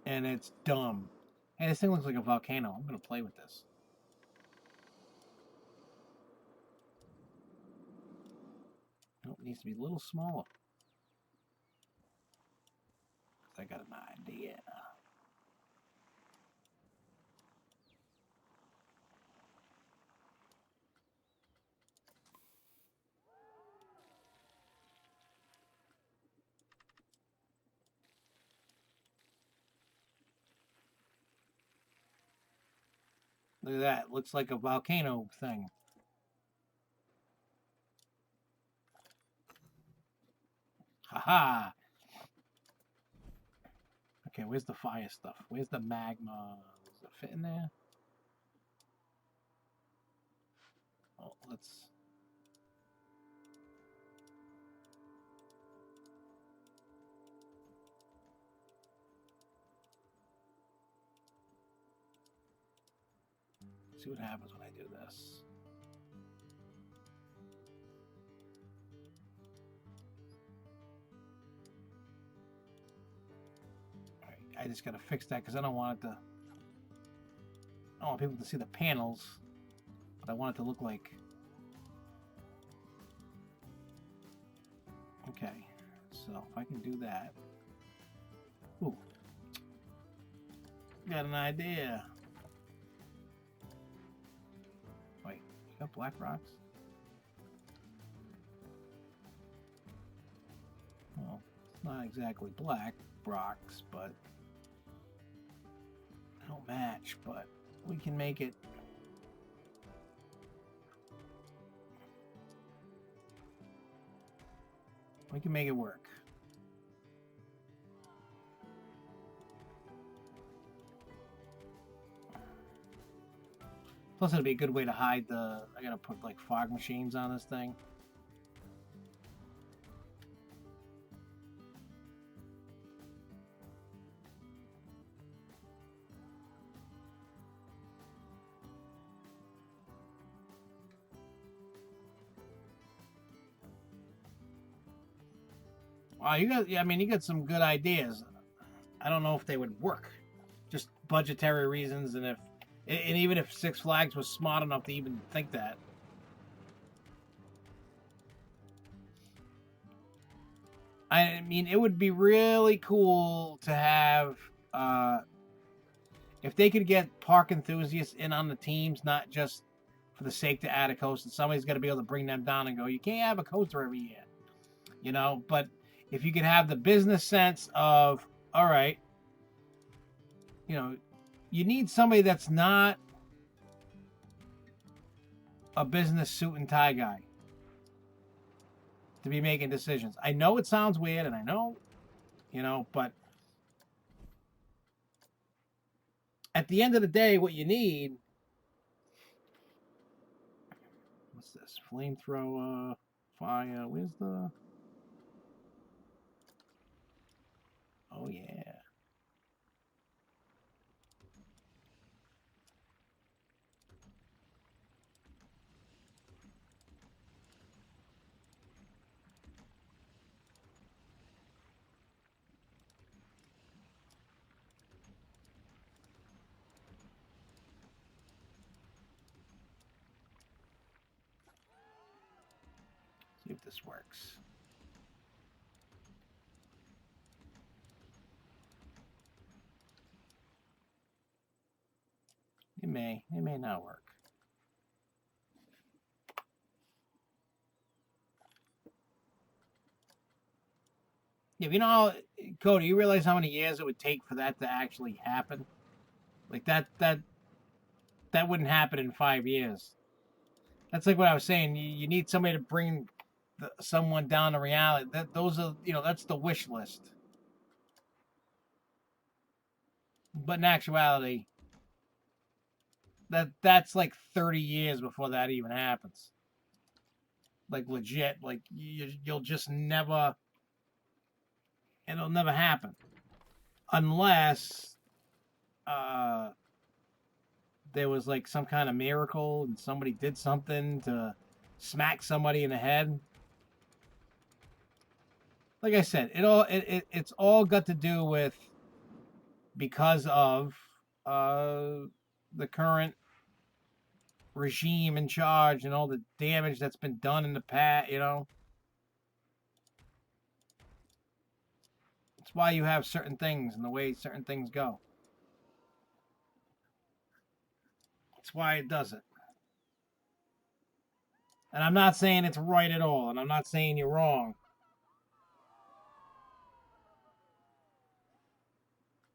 And it's dumb. Hey, this thing looks like a volcano. I'm going to play with this. Nope, it needs to be a little smaller. I got an idea. Look at that. Looks like a volcano thing. Haha. Okay, where's the fire stuff? Where's the magma? Does it fit in there? Oh, let's... see what happens when I do this. Alright, I just gotta fix that because I don't want it to... I don't want people to see the panels, but I want it to look like... Okay, so if I can do that... Ooh. Got an idea. Wait, you got black rocks? Well, it's not exactly black rocks, but they don't match, but we can make it. We can make it work. Plus, it'll be a good way to hide the... I gotta put, like, fog machines on this thing. Wow, you got... Yeah, I mean, you got some good ideas. I don't know if they would work. Just budgetary reasons, and if... And even if Six Flags was smart enough to even think that. I mean, it would be really cool to have, if they could get park enthusiasts in on the teams, not just for the sake to add a coaster. Somebody's got to be able to bring them down and go, you can't have a coaster every year, you know? But if you could have the business sense of, all right, you know, you need somebody that's not a business suit and tie guy to be making decisions. I know it sounds weird, and I know, you know, but at the end of the day, what you need... What's this? Flamethrower, fire. Where's the... Oh, yeah. See if this works. It may not work. Yeah, you know how, Cody, you realize how many years it would take for that to actually happen? Like that wouldn't happen in 5 years. That's like what I was saying. You need somebody to bring someone down to reality. Those are, that's the wish list. But in actuality, that's like 30 years before that even happens. Like legit, like you'll just never, it'll never happen unless there was like some kind of miracle and somebody did something to smack somebody in the head. Like I said, it's all got to do with, because of the current regime in charge and all the damage that's been done in the past, It's why you have certain things and the way certain things go. That's why it does it. And I'm not saying it's right at all, and I'm not saying you're wrong.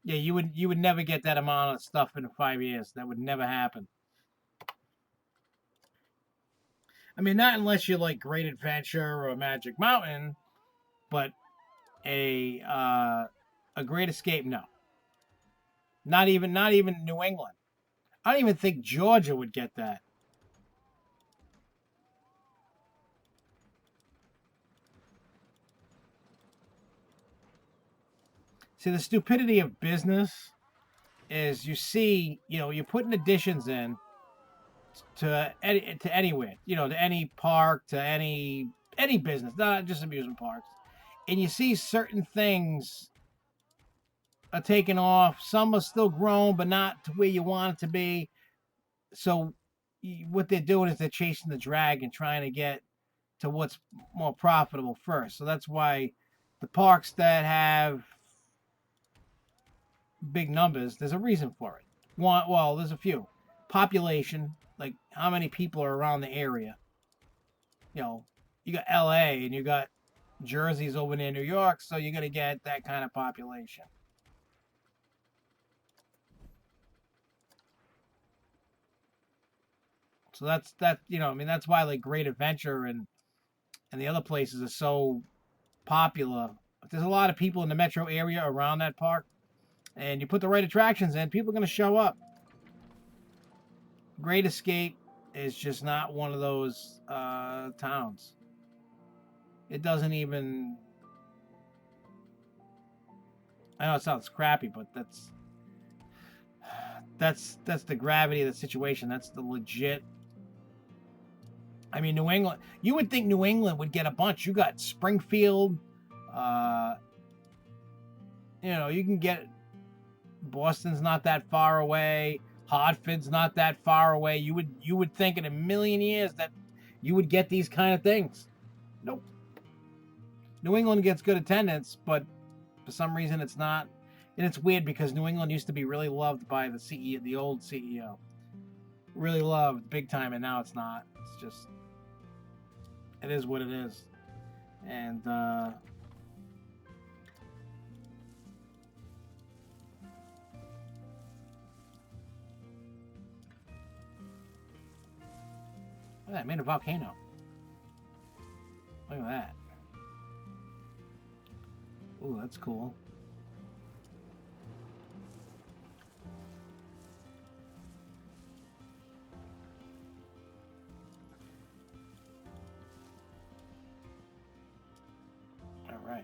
Yeah, you would never get that amount of stuff in 5 years. That would never happen. I mean, not unless you're like Great Adventure or Magic Mountain, but a Great Escape, no. Not even New England. I don't even think Georgia would get that. See, the stupidity of business is you're putting additions in to anywhere, to any park, to any business, not just amusement parks, and you see certain things are taking off. Some are still grown, but not to where you want it to be. So what they're doing is they're chasing the dragon, trying to get to what's more profitable first. So that's why the parks that have big numbers, there's a reason for it. Well, there's a few. Population, like how many people are around the area. You got LA and you got Jersey's over near New York, so you're going to get that kind of population. So that's that's why like Great Adventure and the other places are so popular. There's a lot of people in the metro area around that park, and you put the right attractions in, people are going to show up. Great Escape is just not one of those towns. It doesn't even. I know it sounds crappy, but that's the gravity of the situation. That's the legit. I mean, New England. You would think New England would get a bunch. You got Springfield. You can get. Boston's not that far away. Hartford's not that far away. You would think in a million years that you would get these kind of things. Nope. New England gets good attendance, but for some reason it's not. And it's weird because New England used to be really loved by the CEO, the old CEO. Really loved big time, and now it's not. It's just, it is what it is. And oh, I made a volcano. Look at that. Ooh, that's cool. All right.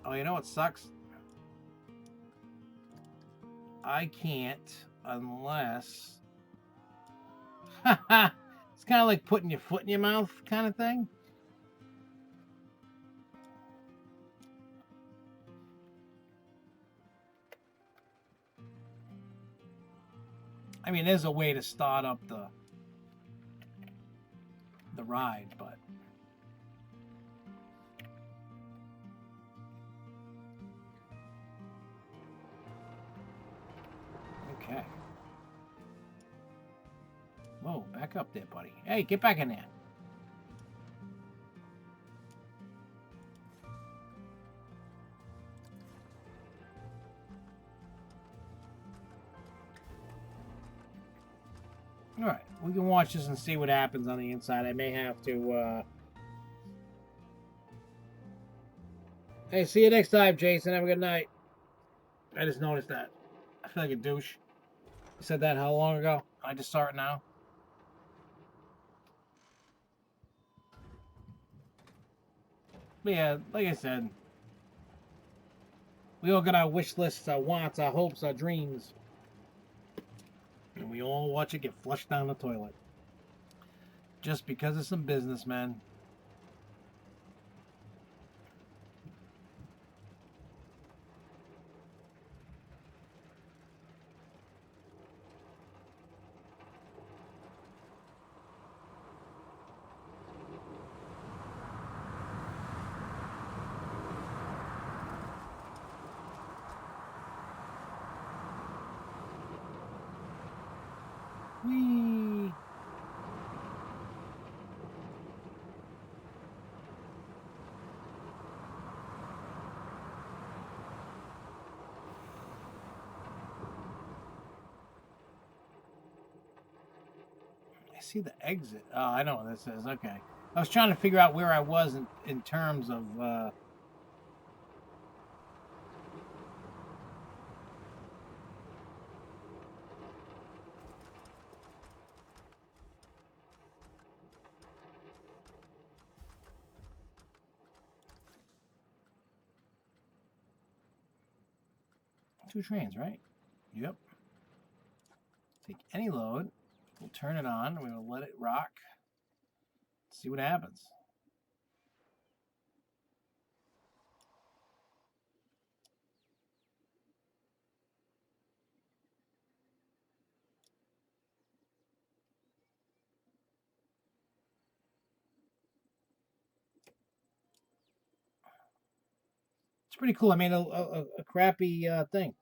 Oh, you know what sucks? I can't unless it's kind of like putting your foot in your mouth kind of thing. I mean, there's a way to start up the ride, but okay. Whoa, back up there, buddy. Hey, get back in there. All right, we can watch this and see what happens on the inside. I may have to. Hey, see you next time, Jason. Have a good night. I just noticed that. I feel like a douche. You said that how long ago? I just saw it now. But yeah, like I said, we all got our wish lists, our wants, our hopes, our dreams. And we all watch it get flushed down the toilet. Just because of some businessmen. Whee! I see the exit. Oh, I know what this is. Okay. I was trying to figure out where I was in terms of... two trains, right? Yep. Take any load. We'll turn it on. We'll let it rock. See what happens. It's pretty cool. I made a crappy thing.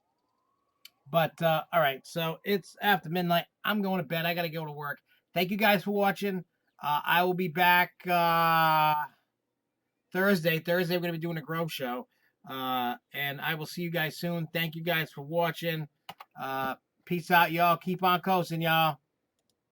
But all right, so it's after midnight. I'm going to bed. I got to go to work. Thank you guys for watching. I will be back Thursday. Thursday, we're going to be doing a Grove show. And I will see you guys soon. Thank you guys for watching. Peace out, y'all. Keep on coasting, y'all.